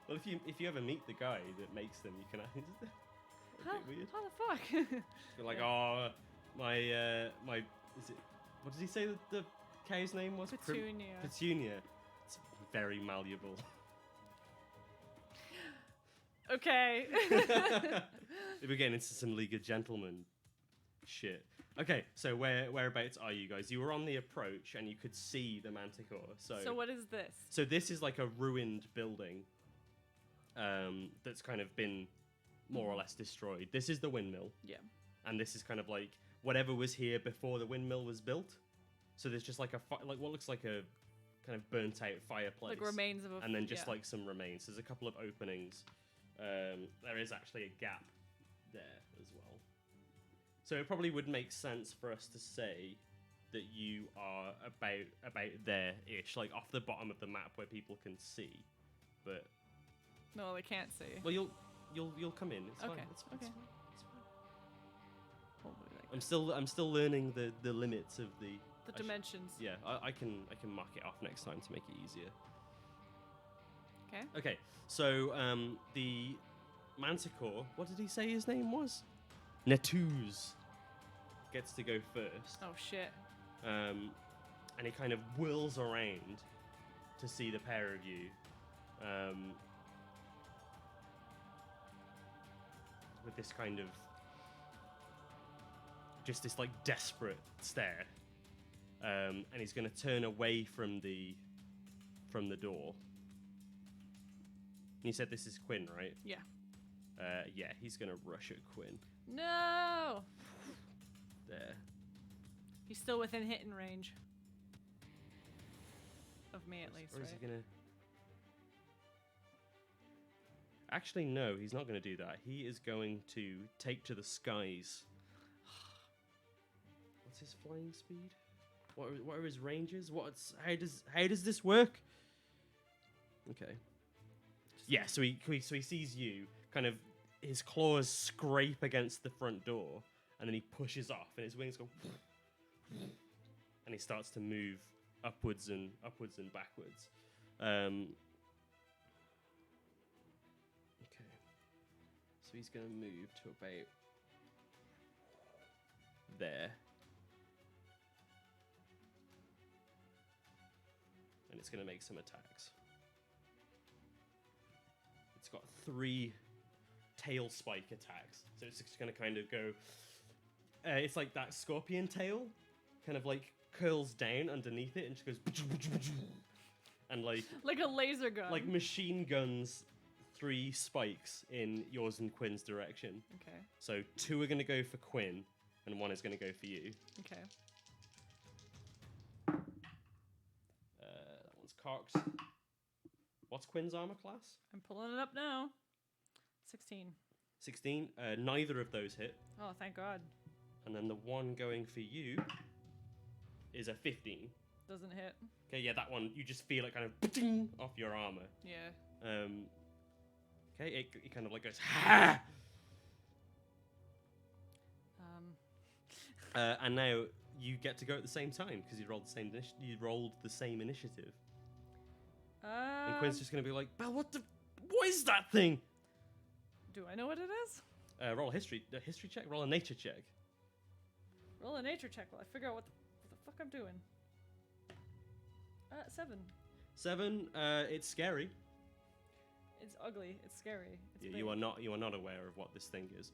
Well, if you ever meet the guy that makes them, you can. It's a how, bit weird. how the fuck? You're like, Yeah. oh, my is it? What did he say that the cow's name was? Petunia. Petunia. It's very malleable. Okay. We're getting into some League of Gentlemen shit. Okay, so whereabouts are you guys? You were on the approach and you could see the Manticore. So what is this? So this is like a ruined building that's kind of been more or less destroyed. This is the windmill. Yeah. And this is kind of like whatever was here before the windmill was built. So there's just like like what looks like a kind of burnt out fireplace. Like remains of a... And then just yeah. like some remains. There's a couple of openings. There is actually a gap there as well. So it probably would make sense for us to say that you are about there-ish, like off the bottom of the map where people can see. But No, they can't see. well, you'll come in. It's Okay, fine. It's fine. okay. It's fine. It's fine. Probably like I'm still learning the limits of the dimensions. Yeah, I can mark it off next time to make it easier. Okay. Okay, so the Manticore, what did he say his name was? Netuz gets to go first. Oh shit. And he kind of whirls around to see the pair of you. With this kind of just this like desperate stare. And he's going to turn away from the door. You said this is Quinn, right? Yeah. Yeah, he's going to rush at Quinn. No! There. He's still within hitting range. Of me, at least, Or is right? he going to... Actually, no, he's not going to do that. He is going to take to the skies. What's his flying speed? What are his ranges? How does this work? Okay. Yeah, so he sees you kind of his claws scrape against the front door, and then he pushes off, and his wings go, and he starts to move upwards and backwards. Okay, so he's going to move to about there, and it's going to make some attacks. It's got 3 tail spike attacks, so it's just going to kind of go. It's like that scorpion tail, kind of like curls down underneath it and just goes, and like a laser gun. like machine guns 3 spikes in yours and Quinn's direction. Okay. So 2 are going to go for Quinn, and 1 is going to go for you. Okay. That one's cocked. What's Quinn's armor class? I'm pulling it up now. 16. 16. Neither of those hit. Oh, thank God. And then the one going for you is a 15. Doesn't hit. Okay, yeah, that one, you just feel it kind of off your armor. Yeah. Okay, it kind of like goes, ha! And now you get to go at the same time because you rolled the same initiative. And Quinn's just gonna be like, "Belle, what is that thing?" Do I know what it is? Roll a history check. Roll a nature check. Roll a nature check while I figure out what the fuck I'm doing. 7. 7. It's scary. It's ugly. It's scary. It's You are not aware of what this thing is.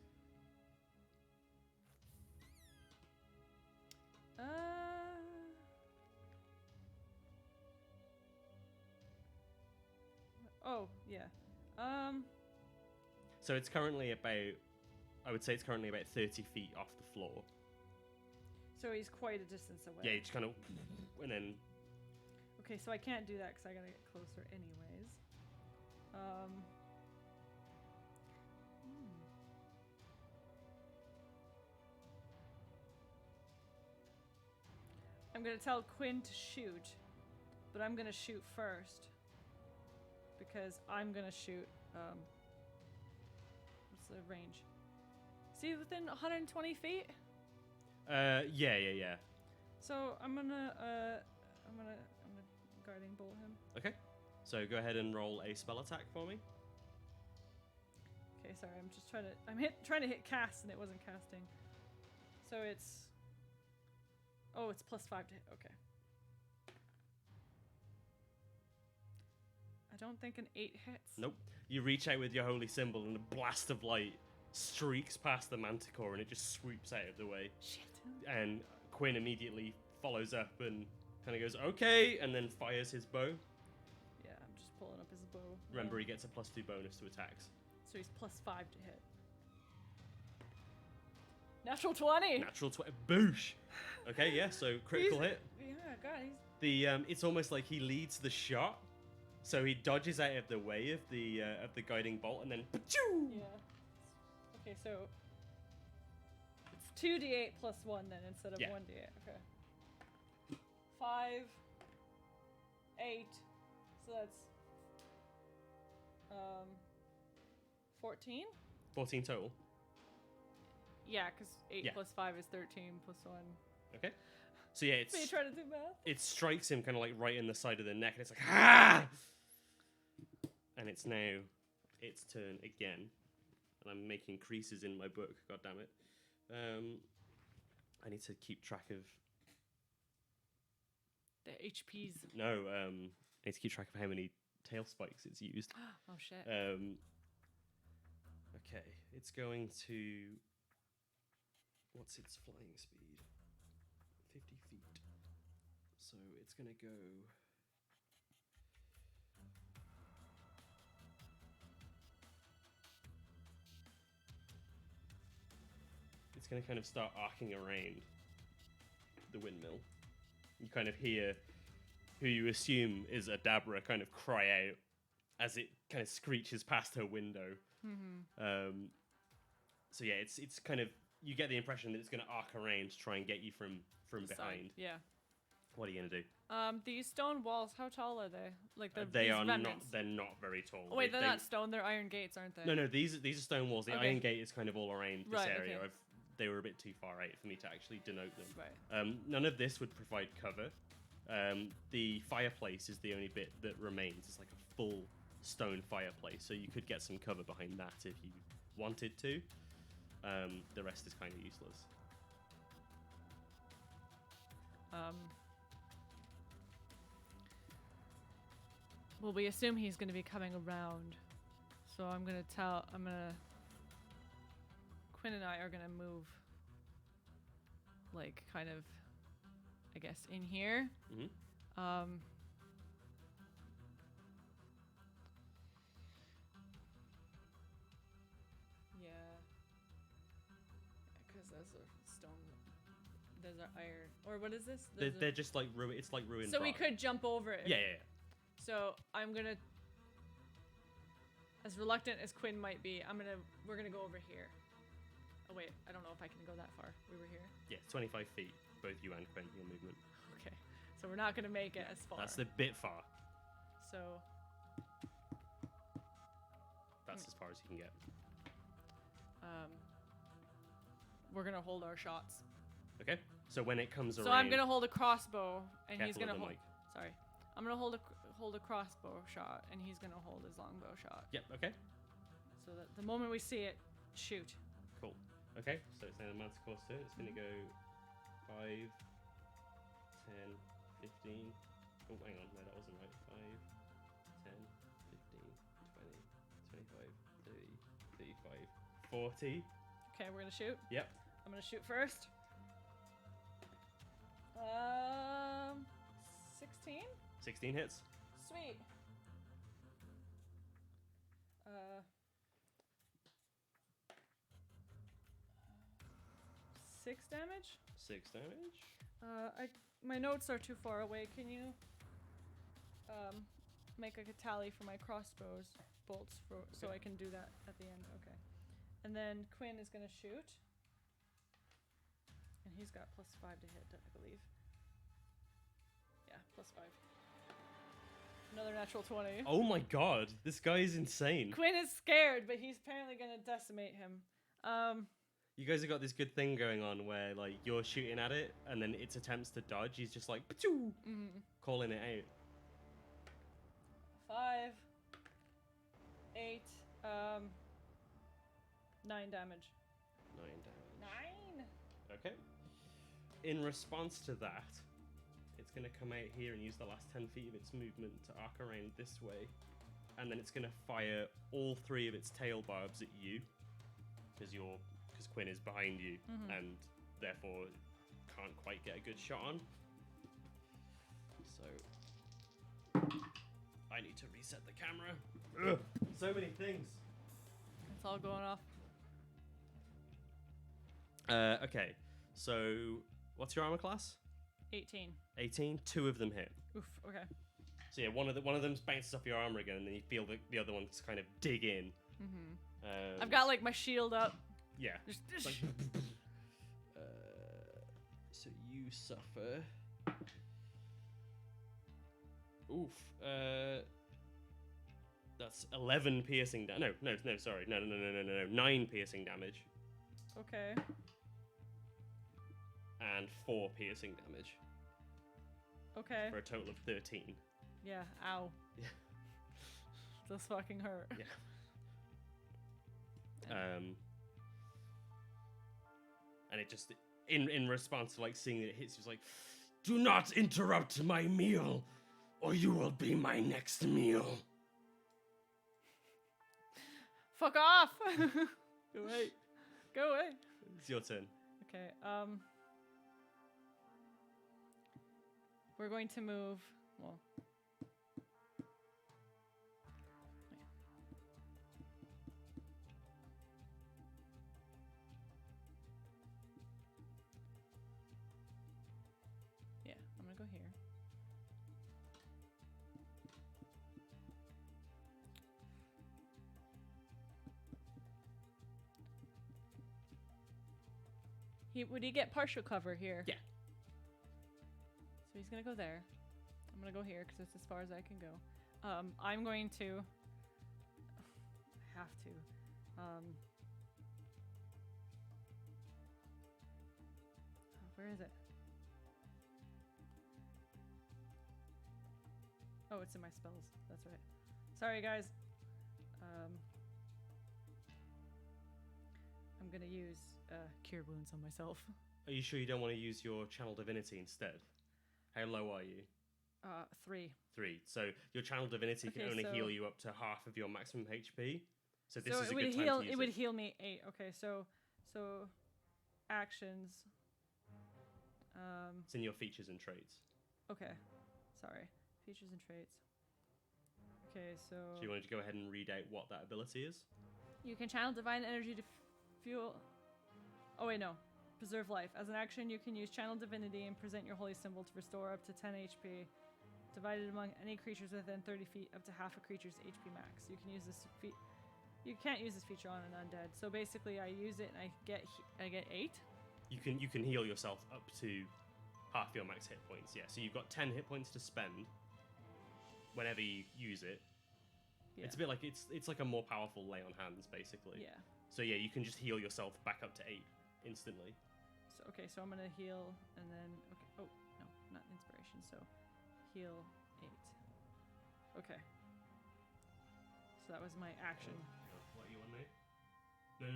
Oh yeah. So it's currently about, I would say it's currently about 30 feet off the floor. So he's quite a distance away. Yeah, you just kind of, and then. Okay, so I can't do that because I gotta get closer anyways. I'm gonna tell Quinn to shoot, but I'm gonna shoot first because I'm gonna shoot. What's the range? Is he within 120 feet? Yeah. So I'm gonna guiding bolt him. Okay. So go ahead and roll a spell attack for me. Okay, sorry, I'm just trying to hit cast and it wasn't casting. So it's it's +5 to hit. Okay. I don't think an 8 hits. Nope. You reach out with your holy symbol and a blast of light streaks past the Manticore and it just swoops out of the way. Shit. And Quinn immediately follows up and kind of goes, okay, and then fires his bow. Yeah, I'm just pulling up his bow. Remember, he gets a +2 bonus to attacks. So he's +5 to hit. Natural 20. Natural 20. Boosh! Okay, yeah, so critical hit. Yeah, God, he's... It's almost like he leads the shot. So he dodges out of the way of the guiding bolt and then yeah. Okay, so it's 2d8 + 1 then instead of 1d8. Okay. 5, 8. So that's 14. 14 total. Yeah, because 8 Yeah. + 5 is 13 + 1. Okay. So yeah, Are you trying to do math? it strikes him kind of like right in the side of the neck, and it's like ah! And it's now its turn again, and I'm making creases in my book. God damn it! I need to keep track of The HPs. no. I need to keep track of how many tail spikes it's used. Oh shit. Okay, it's going to. What's its flying speed? 50 feet. So it's going to go. It's going to kind of start arcing around the windmill. You kind of hear who you assume is Adabra kind of cry out as it kind of screeches past her window. Mm-hmm. So yeah, it's kind of, you get the impression that it's going to arc around to try and get you from behind. Yeah. What are you gonna do? These stone walls, how tall are they? Like They these are remnants. not. They're not very tall. Oh wait, they're not stone. They're iron gates, aren't they? No. These are stone walls. The Okay. iron gate is kind of all around this Right, area. okay. They were a bit too far out for me to actually denote them. Right. None of this would provide cover. The fireplace is the only bit that remains. It's like a full stone fireplace, so you could get some cover behind that if you wanted to. The rest is kind of useless. Well, we assume he's going to be coming around, so Quinn and I are going to move, like, kind of, I guess, in here. Mm-hmm. Yeah. Because those are stone. Those are iron. Or what is this? They're just like ruin. It's like ruined. So we rock. could jump over it. Yeah. So I'm gonna, as reluctant as Quinn might be, we're gonna go over here. Oh wait, I don't know if I can go that far. We were here. Yeah, 25 feet, both you and Quinn, your movement. Okay, so we're not gonna make it as far. That's a bit far. So. That's as far as you can get. We're gonna hold our shots. Okay. So when it comes around. So I'm gonna hold a crossbow, and he's Careful gonna of the hold. mic. Sorry, I'm gonna hold a crossbow shot, and he's gonna hold his longbow shot. Yep. Okay. So that the moment we see it, shoot. Cool. Okay. So it's now the Manticore turn. It's gonna go 5, 10, 15. Oh, hang on. No, that wasn't right. 5, 10, 15, 20, 25, 30, 35, 40. Okay, we're gonna shoot. Yep. I'm gonna shoot first. 16. 16 hits. Sweet. 6 damage. 6 damage. My notes are too far away. Can you make like a tally for my crossbows bolts so I can do that at the end? Okay. And then Quinn is gonna shoot, and he's got +5 to hit, I believe. Yeah, +5. Another natural 20. Oh my god, this guy is insane. Quinn is scared, but he's apparently gonna decimate him. You guys have got this good thing going on where like you're shooting at it and then its attempts to dodge, he's just like calling it out. 5, 8, 9 damage. 9 damage. 9. Okay. In response to that, it's going to come out here and use the last 10 feet of its movement to arc around this way. And then it's going to fire all 3 of its tail barbs at you. Because Quinn is behind you and therefore can't quite get a good shot on. So I need to reset the camera. Ugh, so many things. It's all going off. Okay, so what's your armor class? 18. 18. 2 of them hit. Oof. Okay. So yeah, one of them bounces off your armor again, and then you feel the other one's kind of dig in. I've got like my shield up. Yeah. Just Like, so you suffer. Oof. That's 11 piercing damage. No, sorry. No. 9 piercing damage. Okay. And 4 piercing damage. Okay. For a total of 13. Yeah. Ow. Yeah. This fucking hurt. Yeah. And it just, in response to like seeing it hits, it's like, do not interrupt my meal, or you will be my next meal. Fuck off! Go away. Go away. It's your turn. Okay. We're going to move. Well. Yeah, I'm gonna go here. Would he get partial cover here? Yeah. So So he's gonna go there. I'm gonna go here because it's as far as I can go. I'm going to. I have to. Where is it? Oh, it's in my spells. That's right. Sorry, guys. I'm gonna use Cure Wounds on myself. Are you sure you don't want to use your Channel Divinity instead? How low are you? 3. 3. So your Channel Divinity can Okay, only so- heal you up to half of your maximum HP. So this So is it a would good time heal. to use It would heal me 8. Okay, so actions. It's in your features and traits. Okay, sorry. Features and traits. Okay, so So you wanted to go ahead and read out what that ability is? you can channel divine energy to fuel. Oh wait, no. Preserve life. As an action, you can use channel divinity and present your holy symbol to restore up to 10 HP, divided among any creatures within 30 feet, up to half a creature's HP max. You can use this You can't use this feature on an undead. So basically, I use it and I get 8. You can heal yourself up to half your max hit points. Yeah. So you've got 10 hit points to spend whenever you use it. Yeah. It's a bit like it's like a more powerful lay on hands, basically. Yeah. So yeah, you can just heal yourself back up to 8 instantly. So okay, so I'm gonna heal and then okay. Oh no, not inspiration. So heal 8. Okay. So that was my action. What are you on now?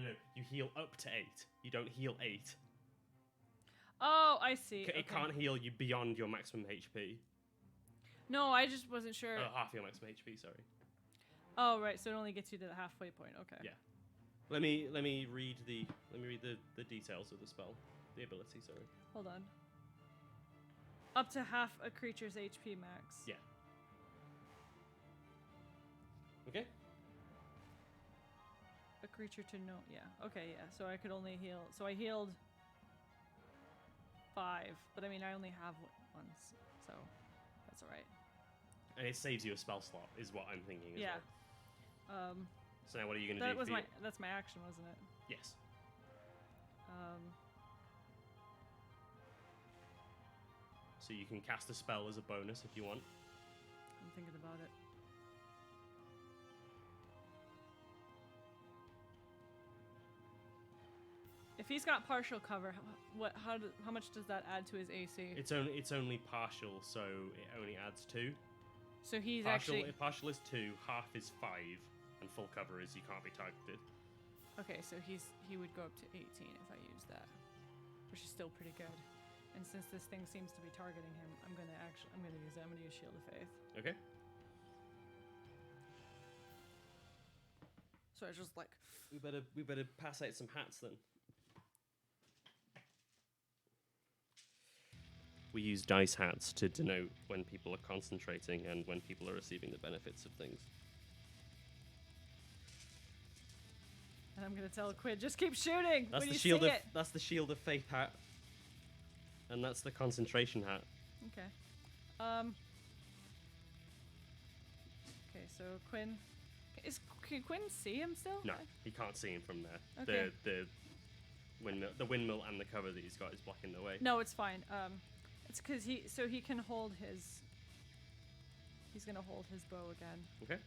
No. You heal up to 8. You don't heal 8. Oh, I see. It can't heal you beyond your maximum HP. No, I just wasn't sure. Half your maximum HP. Sorry. Oh right, so it only gets you to the halfway point. Okay. Yeah. Let me read the details of the spell, the ability. Sorry. Hold on. Up to half a creature's HP max. Yeah. Okay. A creature to no. Yeah. Okay. Yeah. So I could only heal. So I healed 5, but I mean I only have once, so that's all right. And it saves you a spell slot, is what I'm thinking. As Yeah. Well. So now, what are you going to do? That's my action, wasn't it? Yes. So you can cast a spell as a bonus if you want. I'm thinking about it. If he's got partial cover, how much does that add to his AC? It's only partial, so it only adds 2. So he's Partial is 2, half is 5, and full cover is you can't be targeted. Okay, so he would go up to 18 if I use that, which is still pretty good. And since this thing seems to be targeting him, I'm gonna use it. I'm gonna use Shield of Faith. Okay. So I just like We better pass out some hats then. We use dice hats to denote when people are concentrating and when people are receiving the benefits of things. and I'm gonna tell Quid, just keep shooting. That's when the you shield sing of it. that's the shield of faith hat, and that's the concentration hat. Okay. Okay, so Quinn. Can Quinn see him still? No, he can't see him from there. Okay. The windmill and the cover that he's got is blocking the way. No, it's fine. It's because he can hold his. He's gonna hold his bow again Okay.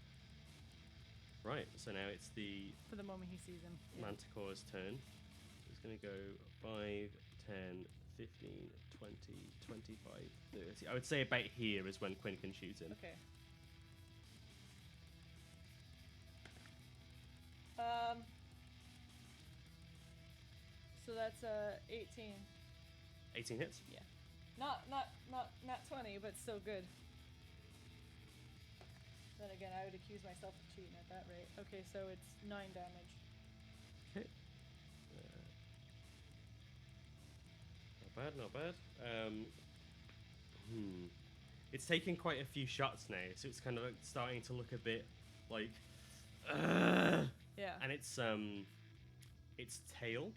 Right. So now it's the for the moment he sees him. Yeah. Manticore's turn. He's going to go 5, 10, 15, 20, 25, 30. I would say about here is when Quinn can shoot him. Okay. So that's 18. 18 hits. Yeah. Not 20, but still good. Then again, I would accuse myself of cheating at that rate. Okay, so it's 9 damage. Okay. Not bad. It's taking quite a few shots now, so it's kind of like starting to look a bit like. Yeah. And its tail.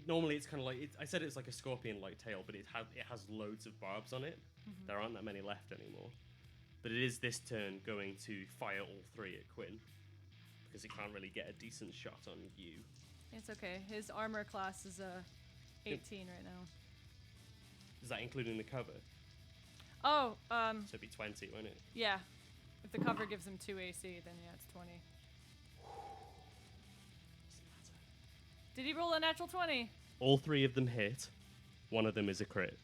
Normally, it's kind of like I said it's like a scorpion-like tail, but it has loads of barbs on it. Mm-hmm. There aren't that many left anymore. But it is this turn going to fire all 3 at Quinn because it can't really get a decent shot on you. It's okay. His armor class is 18 right now. Is that including the cover? Oh, So it'd be 20, won't it? yeah. If the cover gives him 2 AC, then yeah, it's 20. Did he roll a natural 20? All 3 of them hit. One of them is a crit.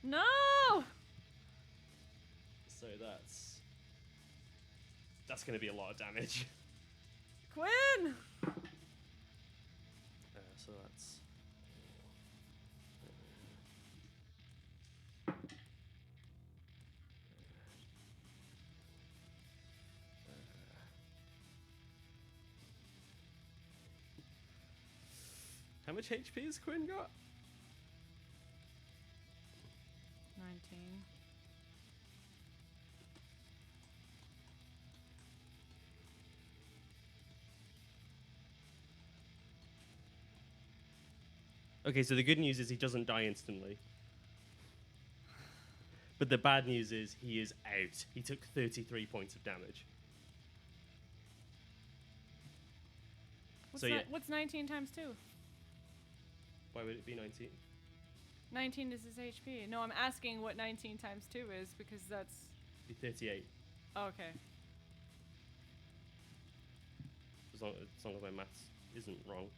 No! So that's going to be a lot of damage. Quinn! So that's... How much HP has Quinn got? 19. Okay, so the good news is he doesn't die instantly. But the bad news is he is out. He took 33 points of damage. What's 19 times 2? Why would it be 19? 19 is his HP. No, I'm asking what 19 times 2 is because that's... It'd be 38. Oh, okay. As long as my maths isn't wrong.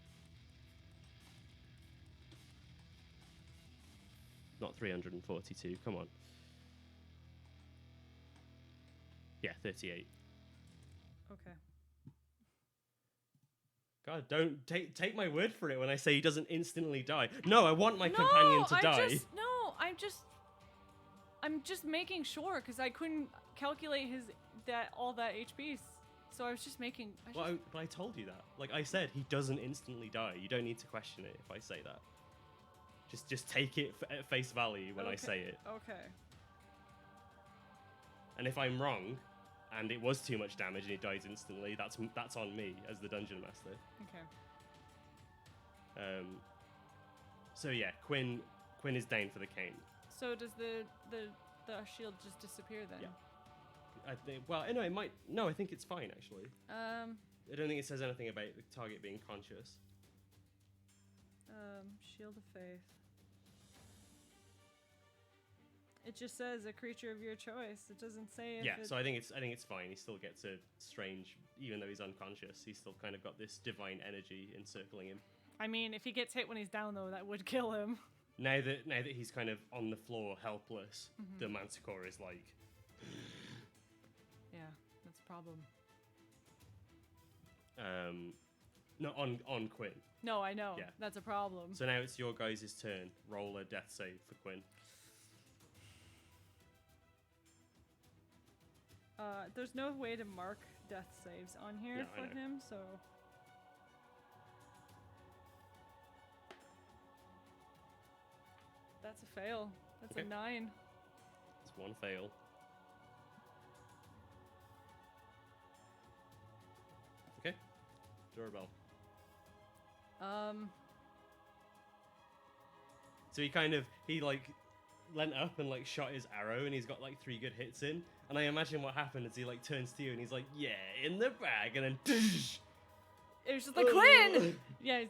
Not 342, come on. Yeah, 38. Okay. God, don't take my word for it when I say he doesn't instantly die. No, I want my companion to die. I'm just making sure because I couldn't calculate all that HP. So I was just making. But I told you that. Like I said, he doesn't instantly die. You don't need to question it if I say that. Just take it at face value when I say it. Okay. And if I'm wrong, and it was too much damage and he dies instantly, that's on me as the dungeon master. Okay. So yeah, Quinn is down for the count. So does the shield just disappear then? Yeah. I think. Well, no, it might. No, I think it's fine actually. I don't think it says anything about the target being conscious. Shield of Faith. It just says a creature of your choice. It doesn't say if so I think it's fine. He still gets a strange, even though he's unconscious, he's still kind of got this divine energy encircling him. I mean, if he gets hit when he's down though, that would kill him. Now that he's kind of on the floor, helpless, the Manticore is like. Yeah, that's a problem. No, on Quinn. No, I know. Yeah. That's a problem. So now it's your guys' turn. Roll a death save for Quinn. There's no way to mark death saves on here for him, so... That's a fail. That's a 9. It's one fail. Okay. Doorbell. So he leant up and shot his arrow and he's got 3 good hits in. And I imagine what happened is he turns to you and he's like, yeah, in the bag, and then it was just like, Quinn! Yeah,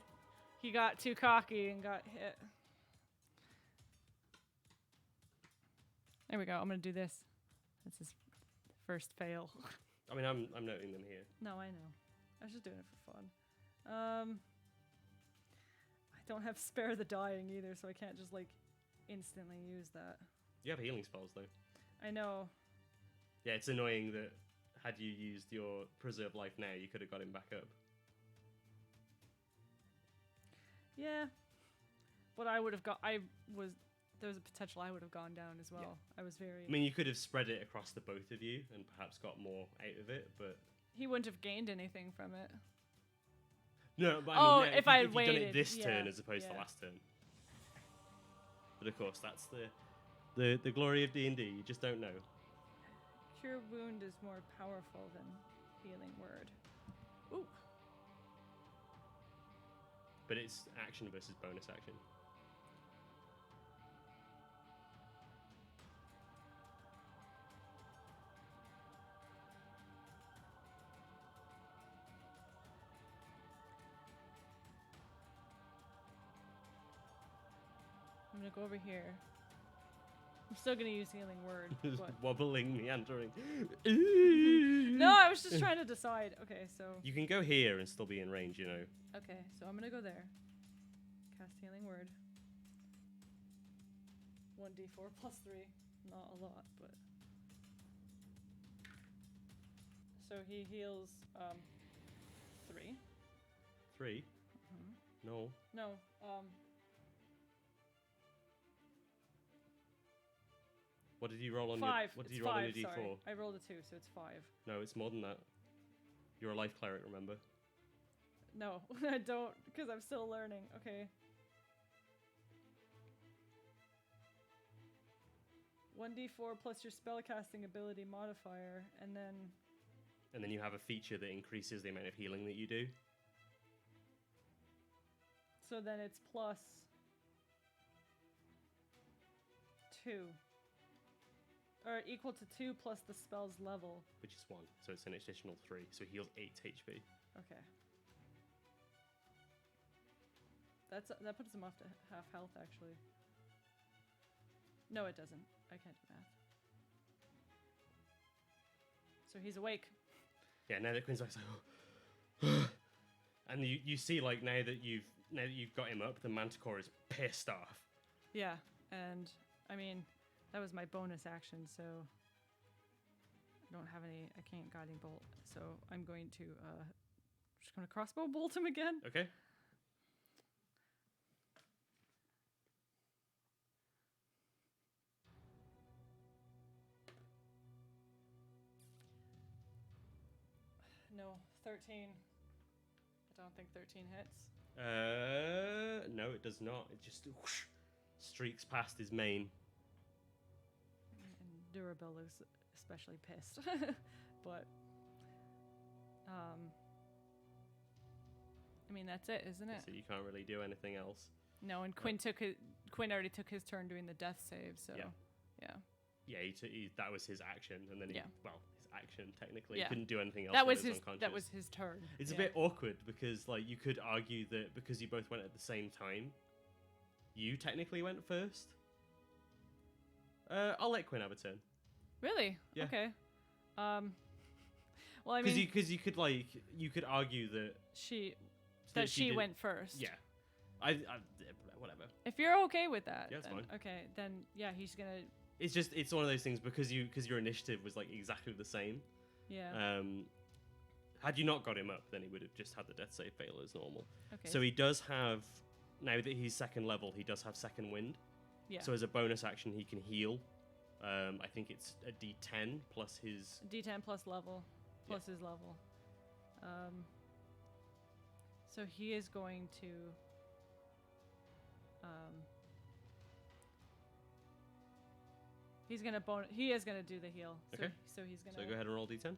he got too cocky and got hit. There we go. I'm gonna do this. That's his first fail. I mean, I'm noting them here. No, I know. I was just doing it for fun. I don't have Spare the Dying either, so I can't just instantly use that. You have healing spells though. I know. Yeah, it's annoying that had you used your Preserve Life now, you could have got him back up. Yeah. But there was a potential I would have gone down as well. Yeah. I was very... I mean, you could have spread it across the both of you and perhaps got more out of it, but... He wouldn't have gained anything from it. No, but I mean, if I had you'd waited. done it this turn as opposed to last turn. But of course, that's the glory of D&D. You just don't know. Cure Wound is more powerful than Healing Word. Ooh. But it's action versus bonus action. gonna go over here. I'm still gonna use healing word. But Wobbling, meandering. no, I was just trying to decide. Okay, so You can go here and still be in range, you know. okay, so I'm gonna go there. Cast healing word. 1d4 plus 3. Not a lot, but so he heals 3. 3? No. No, What did you roll on 5. What did It's you roll on 5, your D4? sorry. I rolled a 2, so it's 5. No, it's more than that. You're a life cleric, remember? No, I don't, because I'm still learning. Okay. 1d4 plus your spellcasting ability modifier, and then And then you have a feature that increases the amount of healing that you do. so then it's plus 2. Or equal to 2 plus the spell's level. Which is 1, so it's an additional 3. So he heals 8 HP. Okay. That puts him off to half health, actually. No, it doesn't. I can't do math. So he's awake. Yeah, now that Quinn's like, oh. And you see, like, now that you've got him up, the Manticore is pissed off. Yeah, and I mean, that was my bonus action, so I don't have any. I can't guiding bolt, so I'm going to just gonna crossbow bolt him again. Okay. No, 13. I don't think 13 hits. No, it does not. It just whoosh, streaks past his mane. And Durabel is especially pissed. But I mean, that's it, isn't it? So you can't really do anything else. No, and Quinn already took his turn doing the death save, so yeah. Yeah, that was his action, and then his action technically. Yeah. He couldn't do anything else. That when was he his. unconscious. That was his turn. It's a bit awkward because, like, you could argue that because you both went at the same time, you technically went first. I'll let Quinn have a turn. Really? Yeah. Okay. Well, I mean, because you could argue that she did- went first. Yeah. I whatever. If you're okay with that, Yeah, it's then, fine. okay, then yeah, he's gonna. It's one of those things because your initiative was like exactly the same. Yeah. Had you not got him up, then he would have just had the death save fail as normal. Okay. So he does have, now that he's second level, he does have second wind. Yeah. So as a bonus action, he can heal. I think it's a D10 plus his. D10 plus level, plus his level. So he is going to. He is gonna do the heal. Okay. So he's gonna. So go ahead and roll D10.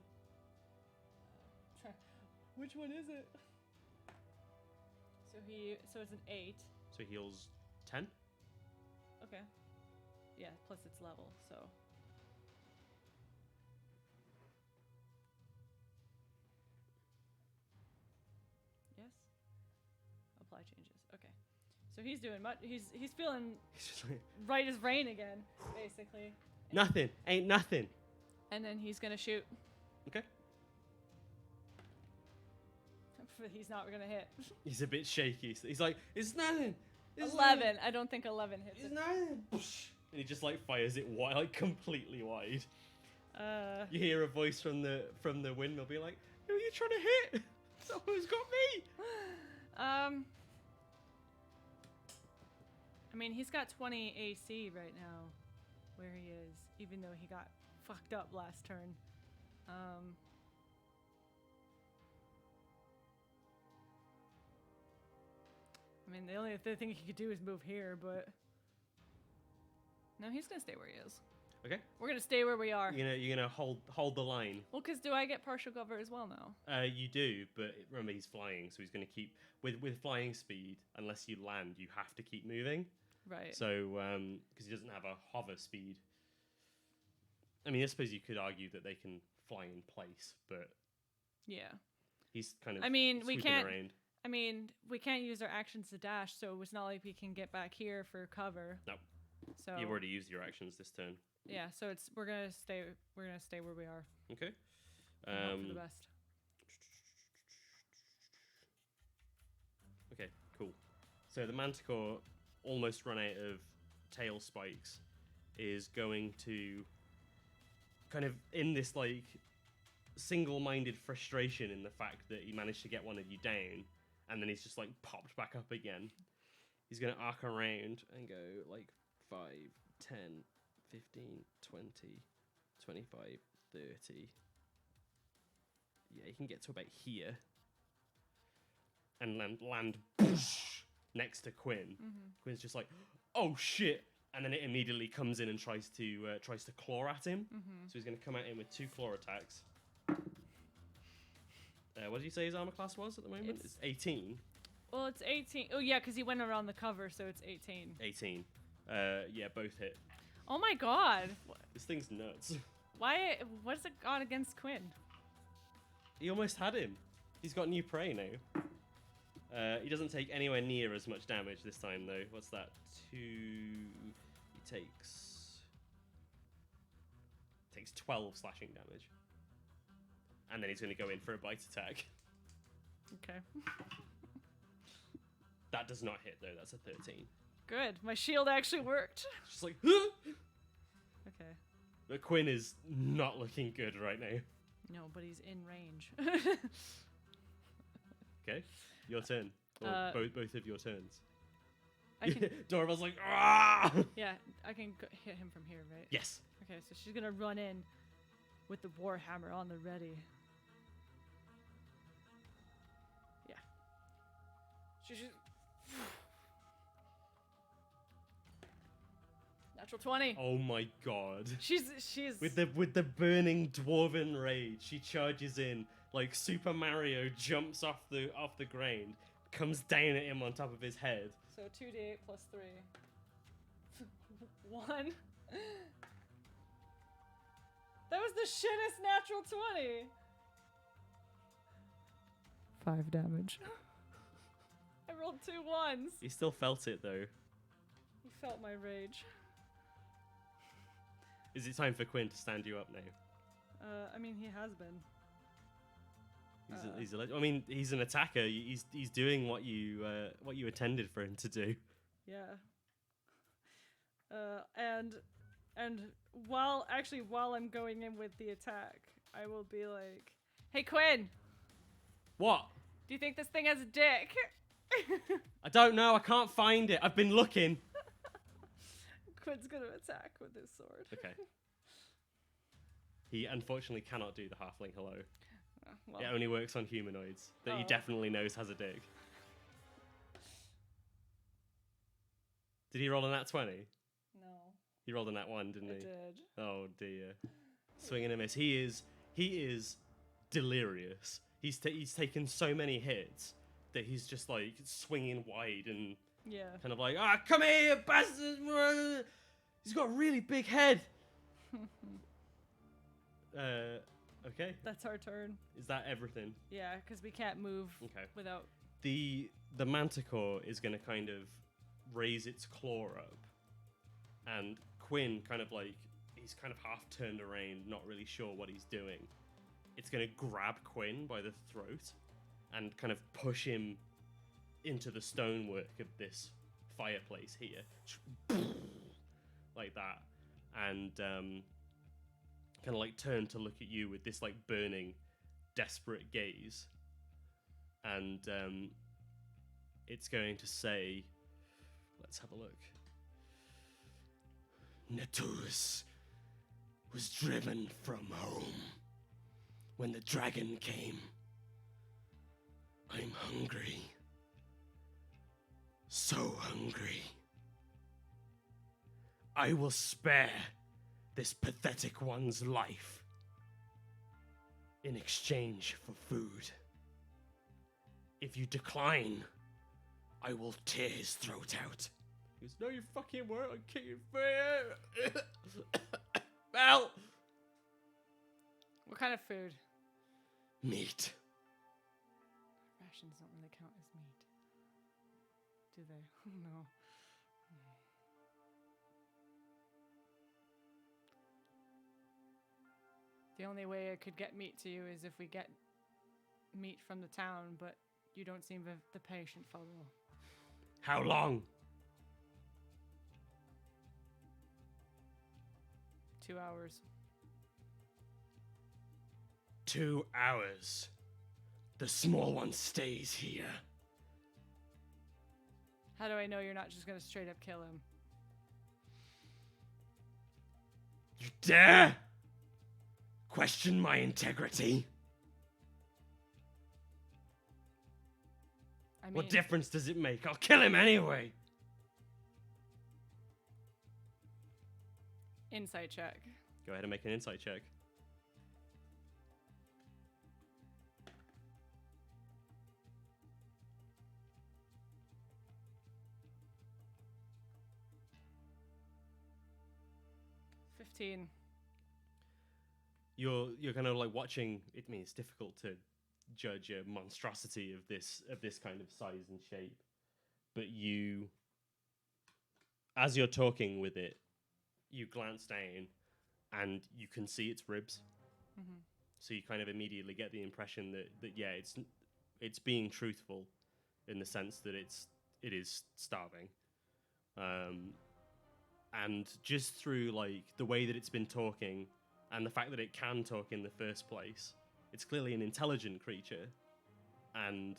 Which one is it? So it's an 8. So he heals 10. Okay. Yeah, plus its level, so. Yes. Apply changes. Okay. So he's doing much. He's feeling He's just like, right as rain again, basically. nothing. Ain't nothing. And then he's gonna shoot. Okay. But he's not gonna hit. He's a bit shaky. So he's like, it's nothing. It's 11. Nothing. I don't think 11 hits It's it. nothing. And he just like fires it wide, like completely wide. Uh. You hear a voice from the windmill be like, "Who are you trying to hit? Someone's got me." I mean, he's got 20 AC right now, where he is, even though he got fucked up last turn. I mean, the only other thing he could do is move here, but no, he's gonna stay where he is. Okay. We're gonna stay where we are. You're gonna hold the line. Well, because do I get partial cover as well now? You do, but remember he's flying, so he's gonna keep with flying speed. Unless you land, you have to keep moving. Right. So because he doesn't have a hover speed. I mean, I suppose you could argue that they can fly in place, but yeah. he's kind of. I mean, we sweeping can't. around. I mean, we can't use our actions to dash, so it's not like we can get back here for cover. No. So You've already used your actions this turn. yeah, so we're gonna stay where we are. Okay. And hope for the best. Okay, cool. So the Manticore, almost run out of tail spikes, is going to kind of in this like single-minded frustration in the fact that he managed to get one of you down, and then he's just like popped back up again. He's going to arc around and go like 5, 10, 15, 20, 25, 30. Yeah, he can get to about here. And land next to Quinn. Mm-hmm. Quinn's just like, oh shit! And then it immediately comes in and tries to claw at him. Mm-hmm. So he's going to come at him with 2 claw attacks. What did you say his armor class was at the moment? It's 18. Well, it's 18. Oh yeah, because he went around the cover, so it's 18. 18. Yeah, both hit. Oh my god! This thing's nuts. Why? What's it got against Quinn? He almost had him. He's got new prey now. He doesn't take anywhere near as much damage this time, though. What's that? 2... He takes 12 slashing damage. And then he's going to go in for a bite attack. Okay. That does not hit, though. That's a 13. Good. My shield actually worked. It's just like, huh! Okay. But Quinn is not looking good right now. No, but he's in range. Okay, your turn. Or both of your turns. I can, Dorval's like, ah! yeah, I can hit him from here, right? Yes. Okay, so she's gonna run in with the warhammer on the ready. Yeah. She's natural 20. Oh my god. She's With the burning dwarven rage, she charges in like Super Mario jumps off the ground, comes down at him on top of his head. So 2d8 plus 3. 1. That was the shittest natural 20. 5 damage. I rolled 2 1s. He still felt it though. He felt my rage. Is it time for Quinn to stand you up now? I mean, he has been. I mean, he's an attacker. He's doing what you intended for him to do. Yeah. And while I'm going in with the attack, I will be like, "Hey Quinn, What? do you think this thing has a dick?" I don't know. I can't find it. I've been looking. Quinn's gonna attack with his sword. Okay. He unfortunately cannot do the halfling hello. Well, It only works on humanoids that he definitely knows has a dick. Did he roll a nat 20? no, He rolled a nat 1, didn't I he? did. Oh dear. Swing and a miss. He is delirious. He's taken so many hits that he's just like swinging wide and Yeah. kind of like, ah, come here, bastard! He's got a really big head. Okay. That's our turn. Is that everything? Yeah, because we can't move Okay. without. The Manticore is going to kind of raise its claw up, and Quinn kind of like he's kind of half turned around, not really sure what he's doing. It's going to grab Quinn by the throat and kind of push him into the stonework of this fireplace here, like that, and kind of like turn to look at you with this like burning, desperate gaze, and it's going to say, let's have a look. Netulus was driven from home when the dragon came. I'm hungry. So hungry. I will spare this pathetic one's life in exchange for food. If you decline, I will tear his throat out. He goes, no, you fucking won't. I'll kick your face. Well, What kind of food? meat. Rations don't really count as meat. do they? No. The only way I could get meat to you is if we get meat from the town, but you don't seem the patient fellow. How long? 2 hours. 2 hours. The small one stays here. How do I know you're not just gonna straight up kill him? You dare question my integrity? I mean, What difference does it make? I'll kill him anyway. insight check. Go ahead and make an insight check. You're kind of like watching. I mean, it's difficult to judge a monstrosity of this kind of size and shape, but you, as you're talking with it, you glance down, and you can see its ribs. Mm-hmm. So you kind of immediately get the impression that yeah, it's being truthful, in the sense that it is starving, and just through like the way that it's been talking, and the fact that it can talk in the first place, it's clearly an intelligent creature, and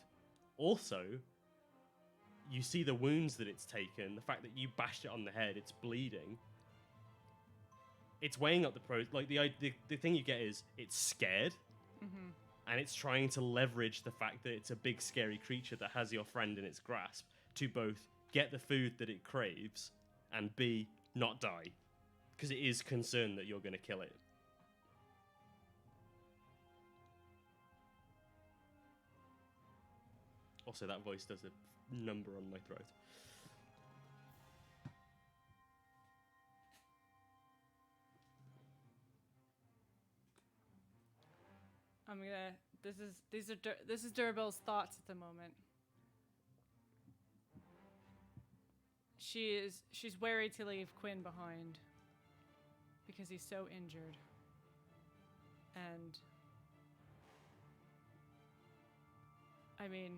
also you see the wounds that it's taken, the fact that you bashed it on the head, it's bleeding. It's weighing up the pros. Like the thing you get is it's scared, Mm-hmm. and it's trying to leverage the fact that it's a big scary creature that has your friend in its grasp to both get the food that it craves and B, not die, because it is concerned that you're going to kill it. Also, that voice does a number on my throat. I'm gonna. This is Durabel's thoughts at the moment. She's wary to leave Quinn behind because he's so injured, and I mean,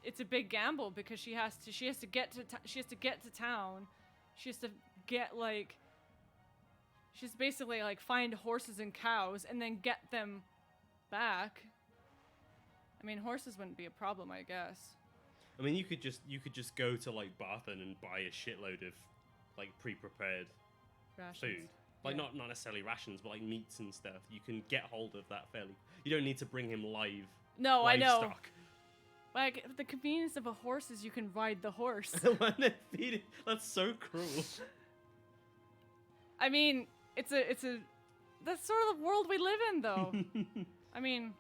it's a big gamble because she has to get to town. She has to get like. She's basically like find horses and cows and then get them back. I mean, horses wouldn't be a problem, I guess. I mean, you could just go to like Barthen and buy a shitload of like pre-prepared Rations. food. Like Yeah. not necessarily rations, but like meats and stuff. You can get hold of that fairly. You don't need to bring him live. No, I know. Livestock. Like the convenience of a horse is you can ride the horse. When they feed it, that's so cruel. I mean, it's a that's sort of the world we live in, though. I mean,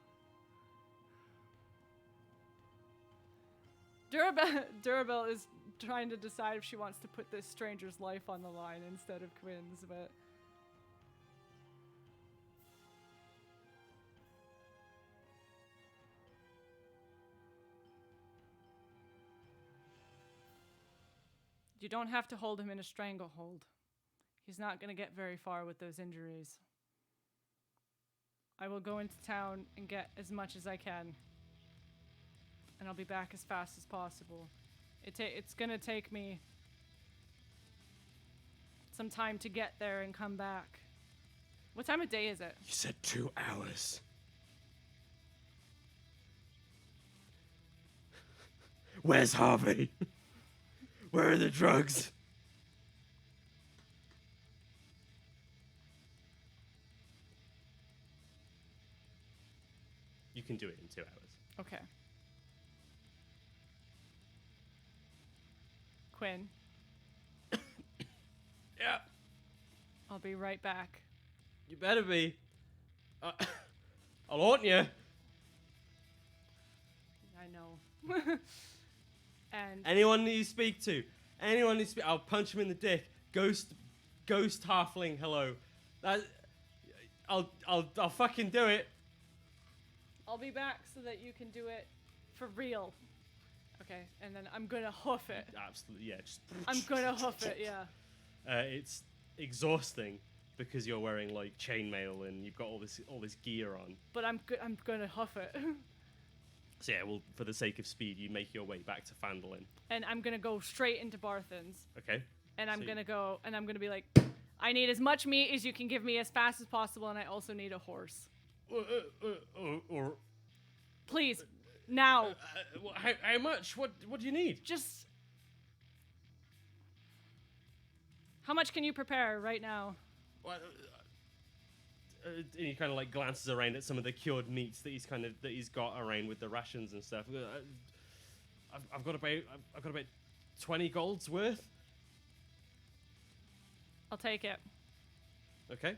Durabel is trying to decide if she wants to put this stranger's life on the line instead of Quinn's, but you don't have to hold him in a stranglehold. He's not going to get very far with those injuries. I will go into town and get as much as I can. And I'll be back as fast as possible. It's going to take me some time to get there and come back. What time of day is it? You said 2 hours. Where's Harvey? Where are the drugs? You can do it in 2 hours. Okay. Quinn, Yeah, I'll be right back. you better be. I'll haunt you. I know. And Anyone that you speak to, I'll punch him in the dick. Ghost halfling. Hello. I'll fucking do it. I'll be back so that you can do it for real. Okay. Okay, and then I'm gonna hoof it. Absolutely, yeah. Just I'm gonna hoof it, yeah. it's exhausting because you're wearing like chainmail and you've got all this gear on. But I'm gonna hoof it. So yeah, well, for the sake of speed, you make your way back to Fandolin. And I'm gonna go straight into Barthen's. Okay. And I'm So gonna go, and I'm gonna be like, I need as much meat as you can give me as fast as possible, and I also need a horse. Or Please, now. how much? What do you need? Just. How much can you prepare right now? Well, and he kind of like glances around at some of the cured meats that he's got around with the rations and stuff. I've got about 20 golds worth. I'll take it. Okay.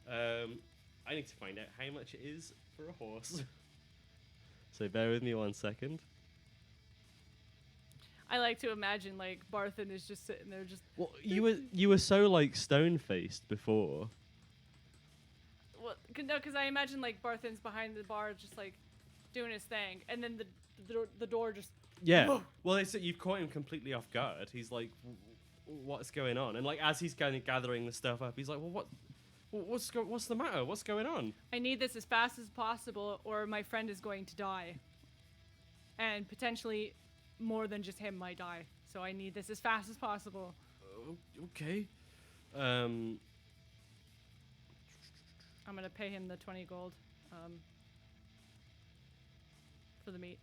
I need to find out how much it is for a horse. So bear with me 1 second. I like to imagine like Barthen is just sitting there, just. Well, you were so like stone faced before. Well, no, because I imagine like Barthen's behind the bar, just like doing his thing, and then the door just. Yeah. Whoa. Well, it's that you've caught him completely off guard. He's like, "What's going on?" And like as he's kind of gathering the stuff up, he's like, "Well, what's the matter? What's going on?" I need this as fast as possible, or my friend is going to die, and potentially more than just him might die. So I need this as fast as possible. Okay. I'm gonna pay him the 20 gold for the meat.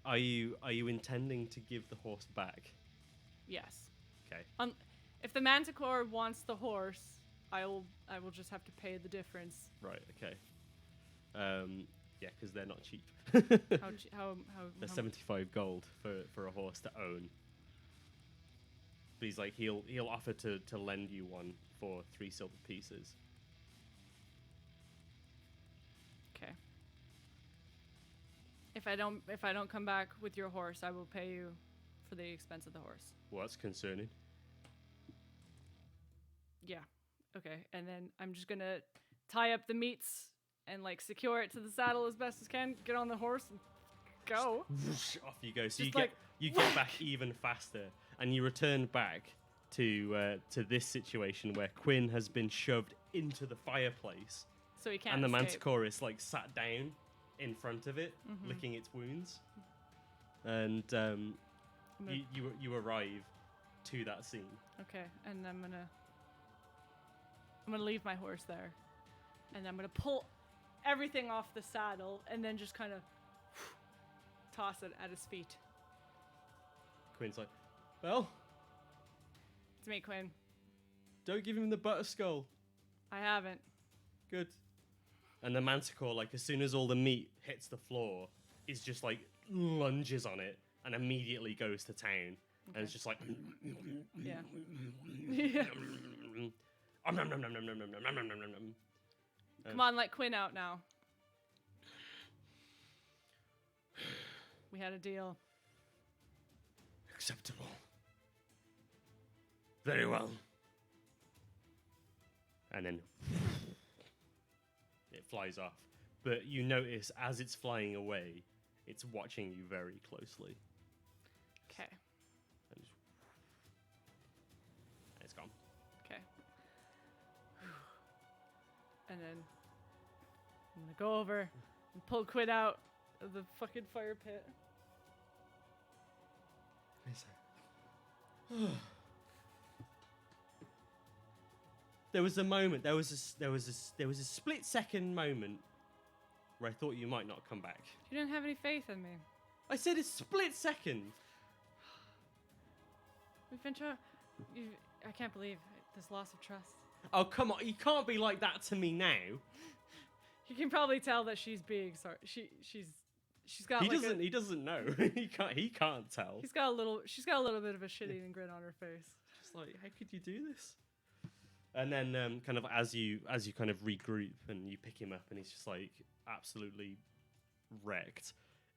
Are you intending to give the horse back? Yes. Okay. If the Manticore wants the horse, I will just have to pay the difference. Right. Okay. Yeah, because they're not cheap. How They're 75 gold for a horse to own. But he's like he'll offer to lend you one for 3 silver pieces. Okay. If I don't come back with your horse, I will pay you for the expense of the horse. Well, that's concerning. Yeah. Okay. And then I'm just gonna tie up the meats and like secure it to the saddle as best as can. Get on the horse and go. Off you go. So Just you get back even faster, and you return back to this situation where Quinn has been shoved into the fireplace, So he can't. and the escape. Manticore is like sat down in front of it, licking its wounds. And you arrive to that scene. Okay, and I'm gonna leave my horse there, and I'm gonna pull everything off the saddle, and then just kind of toss it at his feet. Quinn's like, well, It's me, Quinn. don't give him the butter skull. I haven't. Good. And the Manticore, like, as soon as all the meat hits the floor, is just like lunges on it and immediately goes to town. Okay. And it's just like, Yeah. Yeah. Come on, let Quinn out now. We had a deal. Acceptable. Very well. And then it flies off. But you notice as it's flying away, it's watching you very closely. Okay. And it's gone. Okay. And then I'm gonna go over and pull Quinn out of the fucking fire pit. There was a moment. There was a split second moment where I thought you might not come back. You didn't have any faith in me. I said a split second. We've been trying. I can't believe this loss of trust. Oh come on! You can't be like that to me now. You can probably tell that she's being sorry. She's got. He like doesn't. He doesn't know. He can't tell. She's got a little bit of a shit-eating grin on her face. Just like, how could you do this? And then, kind of as you kind of regroup and you pick him up, and he's just like absolutely wrecked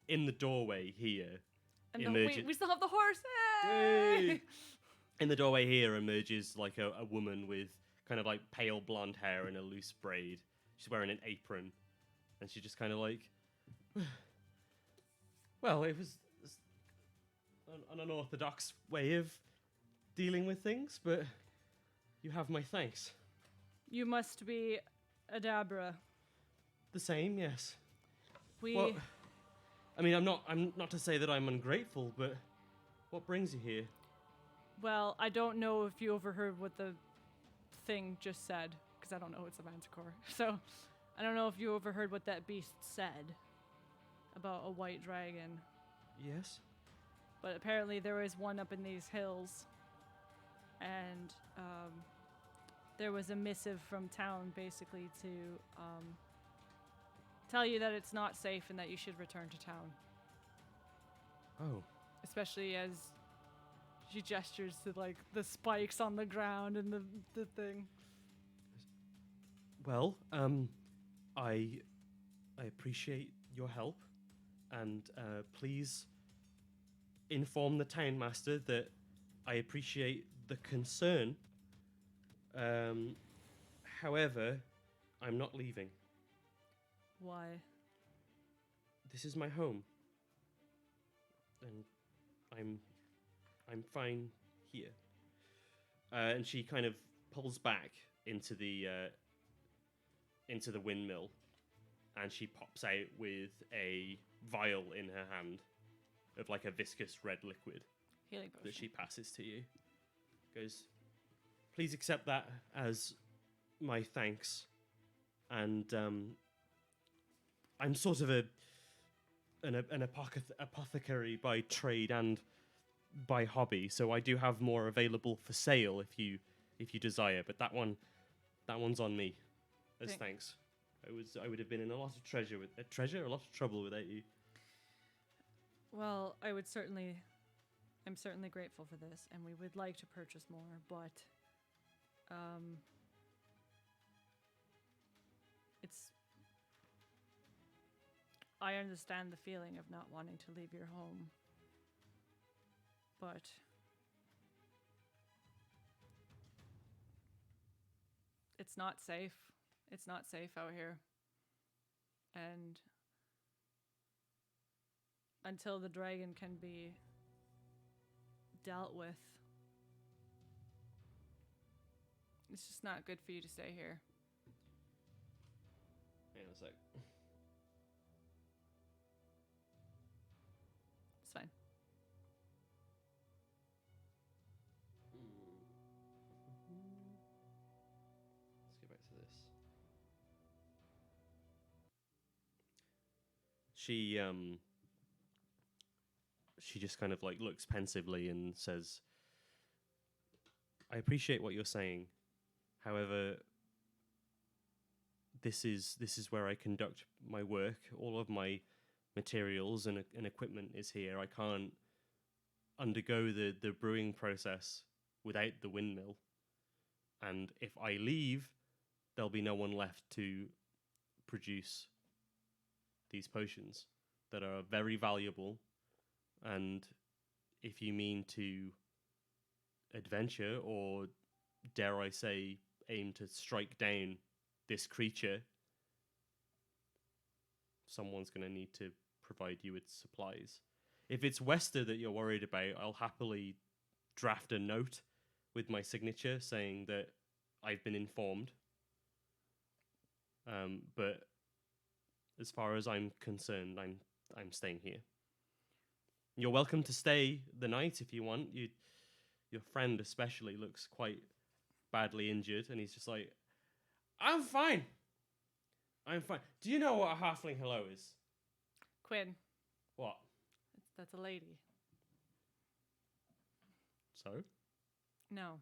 in the doorway here. And we still have the horse. Hey! Hey! In the doorway here emerges like a woman with kind of like pale blonde hair and a loose braid. She's wearing an apron, and she's just kind of like, well, it was an unorthodox way of dealing with things, but you have my thanks. You must be Adabra. The same, yes. We. Well, I mean, I'm not to say that I'm ungrateful, but what brings you here? Well, I don't know if you overheard what the thing just said, because I don't know it's a Manticore. So, I don't know if you overheard what that beast said about a white dragon. Yes? But apparently there is one up in these hills, and there was a missive from town basically to tell you that it's not safe and that you should return to town. Oh. Especially as she gestures to like the spikes on the ground and the thing. Well, I appreciate your help, and please inform the town master that I appreciate the concern. However, I'm not leaving. Why? This is my home, and I'm fine here. And she kind of pulls back into the windmill, and she pops out with a vial in her hand of like a viscous red liquid Healing that potion. she passes to you. Goes, please accept that as my thanks. And I'm sort of an apothecary by trade and by hobby, so I do have more available for sale if you desire. But that one's on me as thanks. I would have been in a lot of a lot of trouble without you. Well, I'm certainly grateful for this, and we would like to purchase more, but I understand the feeling of not wanting to leave your home, but it's not safe. It's not safe out here. And until the dragon can be dealt with, it's just not good for you to stay here. Hang on a sec. It's fine. Let's go back to this. She just kind of like looks pensively and says, I appreciate what you're saying. However, this is where I conduct my work. All of my materials and equipment is here. I can't undergo the brewing process without the windmill. And if I leave, there'll be no one left to produce these potions that are very valuable. And if you mean to adventure, or dare I say, aim to strike down this creature, someone's going to need to provide you with supplies. If it's Wester that you're worried about, I'll happily draft a note with my signature saying that I've been informed. But as far as I'm concerned, I'm staying here. You're welcome to stay the night if you want. Your friend especially looks quite badly injured, and he's just like, I'm fine. I'm fine. Do you know what a halfling hello is? Quinn, What? that's a lady. So? No.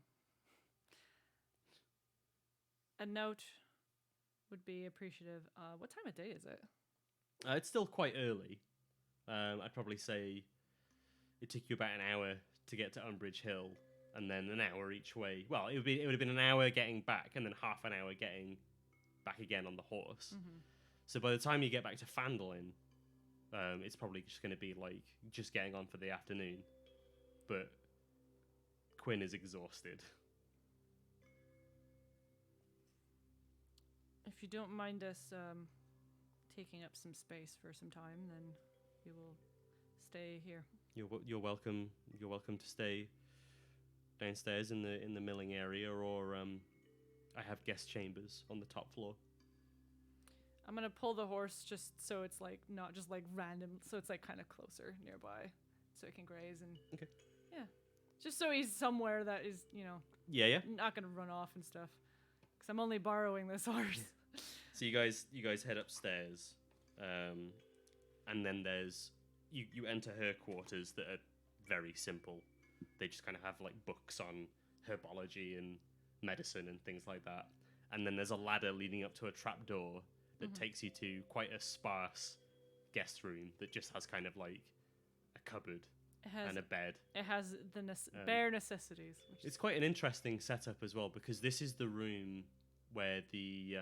A note would be appreciative. What time of day is it? It's still quite early. I'd probably say it took you about an hour to get to Umbridge Hill, and then an hour each way. Well, it would have been an hour getting back, and then half an hour getting back again on the horse. Mm-hmm. So by the time you get back to Fandolin, it's probably just going to be like just getting on for the afternoon. But Quinn is exhausted. If you don't mind us taking up some space for some time, then we will stay here. You're welcome. You're welcome to stay downstairs in the milling area, or I have guest chambers on the top floor. I'm gonna pull the horse just so it's like not just like random, so it's like kind of closer nearby, so it can graze and. Okay. Yeah, just so he's somewhere that is Yeah. not gonna run off and stuff. Cause I'm only borrowing this horse. So you guys head upstairs, and then there's you enter her quarters that are very simple. They just kind of have like books on herbology and medicine and things like that. And then there's a ladder leading up to a trapdoor that takes you to quite a sparse guest room that just has kind of like a cupboard and a bed. It has the bare necessities. It's quite an interesting setup as well, because this is the room where the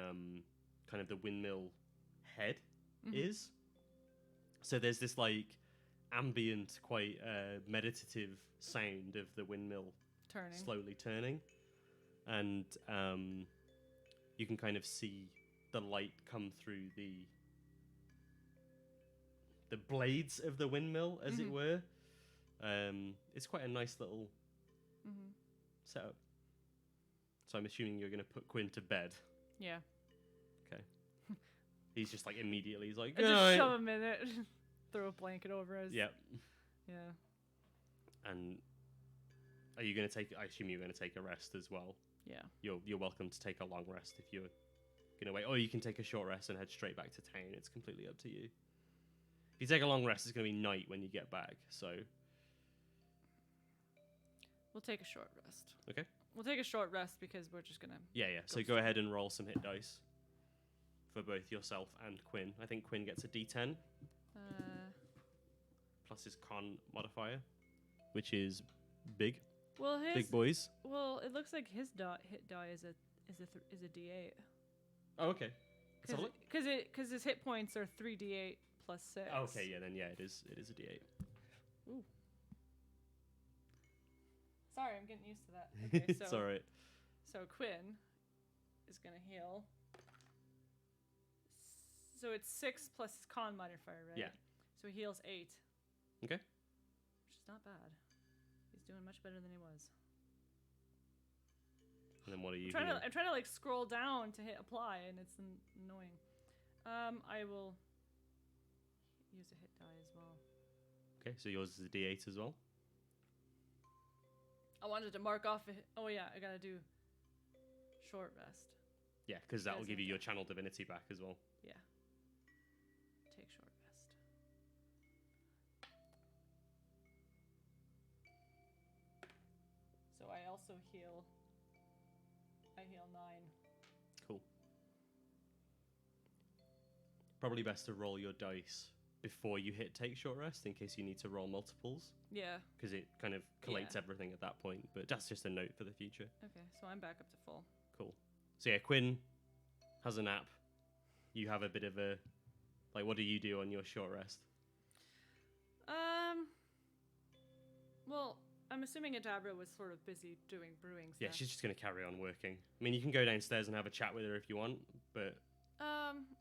kind of the windmill head is. So there's this like ambient, quite meditative sound of the windmill slowly turning, and you can kind of see the light come through the blades of the windmill, as it were. It's quite a nice little setup. So I'm assuming you're going to put Quinn to bed. Yeah. Okay. He's just like immediately, he's like, just shove him in it, throw a blanket over us. Yep. Yeah. And are you going to take? I assume you're going to take a rest as well. Yeah. You're welcome to take a long rest if you're going to wait, or you can take a short rest and head straight back to town. It's completely up to you. If you take a long rest, it's going to be night when you get back. So we'll take a short rest. Okay. We'll take a short rest because we're just gonna. Yeah. So go ahead and roll some hit dice for both yourself and Quinn. I think Quinn gets a D10 plus his con modifier, which is big. Well, big boys. Well, it looks like his hit die is a D8. Oh, okay. Because his hit points are 3d8 plus 6. Oh, okay, yeah, then it is a D8. Ooh. Sorry, I'm getting used to that. Okay, so, it's all right. So Quinn is gonna heal. So it's 6 plus his con modifier, right? Yeah. So he heals 8. Okay. Which is not bad. He's doing much better than he was. And then what are you doing? I'm trying to like scroll down to hit apply, and it's annoying. I will use a hit die as well. Okay, so yours is a D8 as well. I wanted to mark off. Oh yeah, I gotta do short rest. Yeah, because that will give you your channel divinity back as well. Yeah. Take short rest. So I also heal. I heal 9. Cool. Probably best to roll your dice before you hit take short rest in case you need to roll multiples. Yeah. Because it kind of collates everything at that point. But that's just a note for the future. Okay, so I'm back up to full. Cool. So yeah, Quinn has a nap. You have a bit of a... Like, what do you do on your short rest? Well, I'm assuming Adabra was sort of busy doing brewing stuff. Yeah, she's just going to carry on working. I mean, you can go downstairs and have a chat with her if you want, but...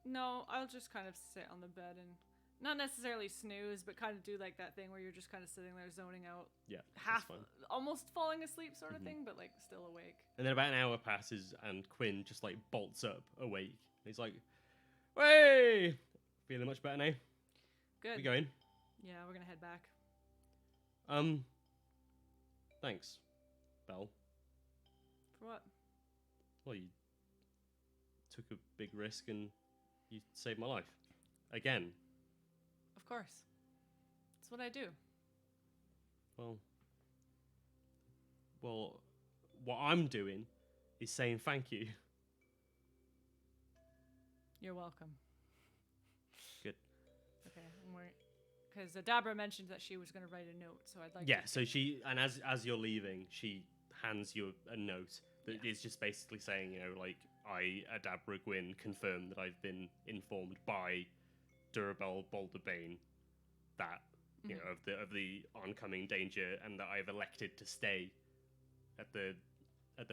No, I'll just kind of sit on the bed and not necessarily snooze, but kind of do like that thing where you're just kind of sitting there zoning out. Yeah, almost falling asleep sort of thing, but like still awake. And then about an hour passes and Quinn just like bolts up awake. He's like, "Hey! Feeling much better now? Good. We going? Yeah, we're gonna head back. Thanks, Belle. For what? Well, you took a big risk and you saved my life. Again. Of course. That's what I do. Well, what I'm doing is saying thank you. You're welcome. Good. Okay, because Adabra mentioned that she was going to write a note, so I'd like to... Yeah, so she, and as you're leaving, she hands you a note that is just basically saying, like, I, Adabra Gwyn, confirm that I've been informed by Durabel Boulderbane that, you know, of the oncoming danger, and that I've elected to stay at the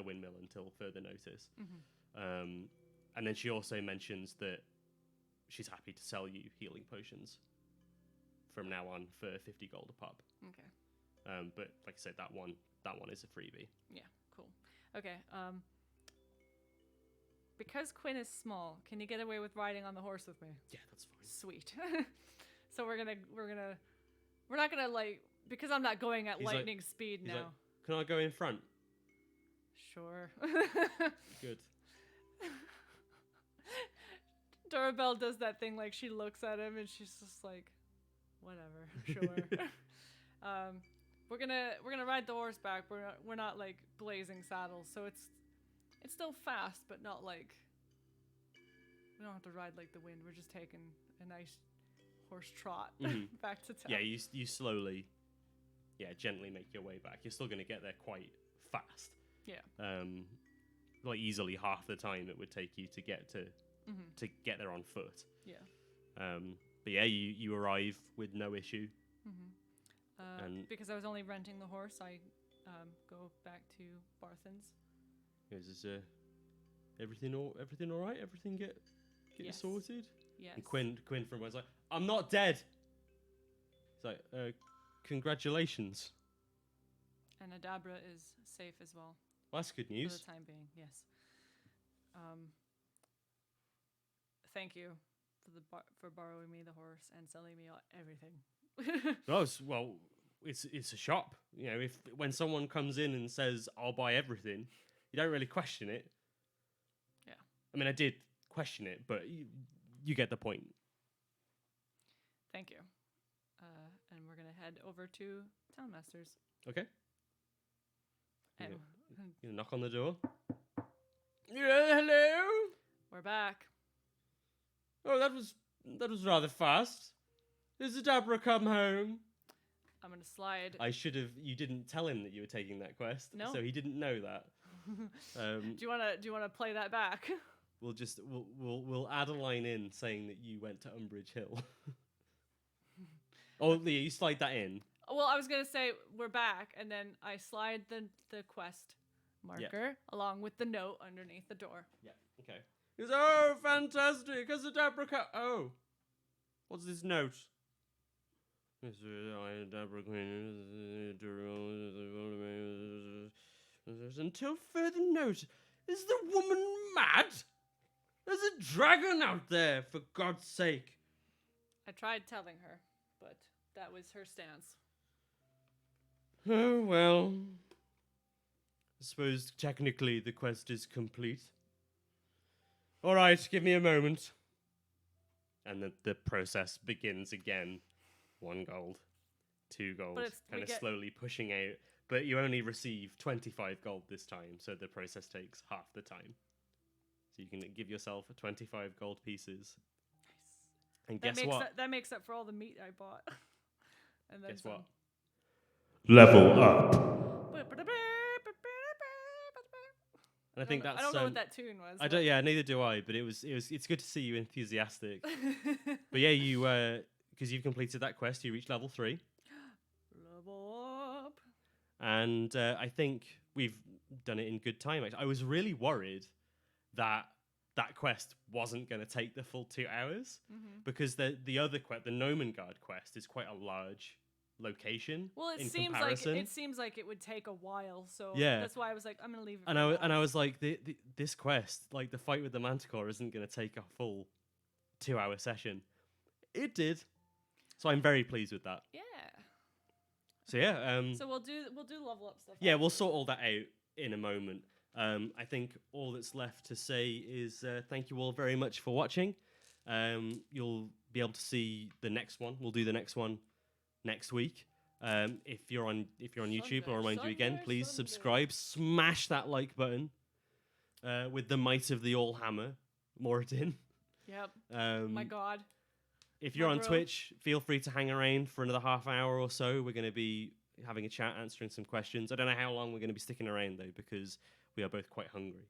windmill until further notice. And then she also mentions that she's happy to sell you healing potions from now on for 50 gold a pop. Okay. But like I said, that one is a freebie. Yeah. Cool. Okay. Because Quinn is small, can you get away with riding on the horse with me? Yeah, that's fine. Sweet. So we're not gonna like, because I'm not going at He's like- lightning speed He's now. like, can I go in front? Sure. Good. Dorabelle does that thing, like she looks at him and she's just like, whatever, sure. We're gonna ride the horse back. We're not like blazing saddles, so it's still fast, but not like, we don't have to ride like the wind. We're just taking a nice horse trot back to town. Yeah, you slowly, gently make your way back. You're still going to get there quite fast. Yeah. Like easily half the time it would take you to get to get there on foot. Yeah. But yeah, you arrive with no issue. And because I was only renting the horse, I go back to Barthen's. is everything all right? Everything get Yes. sorted? Yes. And Quinn from was like, I'm not dead. It's like, congratulations. And Adabra is safe as well. Well, that's good For news. the time being, yes. Thank you for borrowing me the horse and selling me everything. Well, it's a shop. You know, when someone comes in and says, I'll buy everything, you don't really question it. Yeah. I mean, I did question it, but you get the point. Thank you. And we're gonna head over to Townmasters. Okay. And You knock on the door. Yeah, hello. we're back. Oh, that was rather fast. Has Adabra come home? I'm gonna slide. You didn't tell him that you were taking that quest. No. So he didn't know that. Do you wanna play that back? We'll add a line in saying that you went to Umbridge Hill. Oh, Leah, you slide that in. Well, I was gonna say we're back, and then I slide the quest marker along with the note underneath the door. Yeah. Okay. He goes, oh, fantastic! Has Adabra come? Oh, what's this note? Until further notice, is the woman mad? There's a dragon out there, for God's sake. I tried telling her, but that was her stance. Oh, well. I suppose technically the quest is complete. All right, give me a moment. And the process begins again. 1 gold, 2 gold, But it's- kind we of get- slowly pushing out. But you only receive 25 gold this time, so the process takes half the time. So you can give yourself 25 gold pieces. Nice. And That guess what? That makes up for all the meat I bought. And then Guess some. what? Level up. And I think that's. I don't know what that tune was. I don't. Yeah, neither do I. But it's good to see you enthusiastic. But yeah, you because you've completed that quest, you reached level 3, Level up. and I think we've done it in good time. Actually, I was really worried that quest wasn't going to take the full 2 hours because the other quest, the Nomengard quest, is quite a large location. Well, it in seems comparison. like it would take a while, so Yeah. that's why I was like, I'm gonna leave it. And for I last. was like, this quest, like the fight with the Manticore, isn't going to take a full 2-hour session. It did, so I'm very pleased with that. Yeah. So yeah, So we'll do level up stuff. yeah, we'll sort all that out in a moment. I think all that's left to say is thank you all very much for watching. You'll be able to see the next one. We'll do the next one next week. If you're on YouTube, I'll remind you again, please subscribe, smash that like button with the might of the All Hammer, Moradin. Yep. Um, My God. If you're My on bro. Twitch, feel free to hang around for another half hour or so. We're going to be having a chat, answering some questions. I don't know how long we're going to be sticking around though, because we are both quite hungry.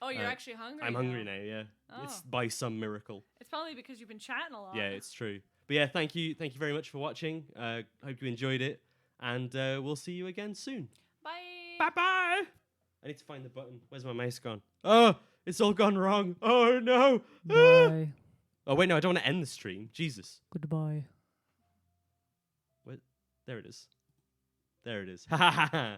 Oh, you're actually hungry. I'm hungry now. Yeah, it's Oh. by some miracle. It's probably because you've been chatting a lot. Yeah, it's true. But yeah, thank you very much for watching. Hope you enjoyed it, and we'll see you again soon. Bye. Bye bye. I need to find the button. Where's my mouse gone? Oh, it's all gone wrong. Oh no. Ah! Bye. Oh wait, no, I don't want to end the stream. Jesus. Goodbye. What? There it is. There it is. Ha ha ha!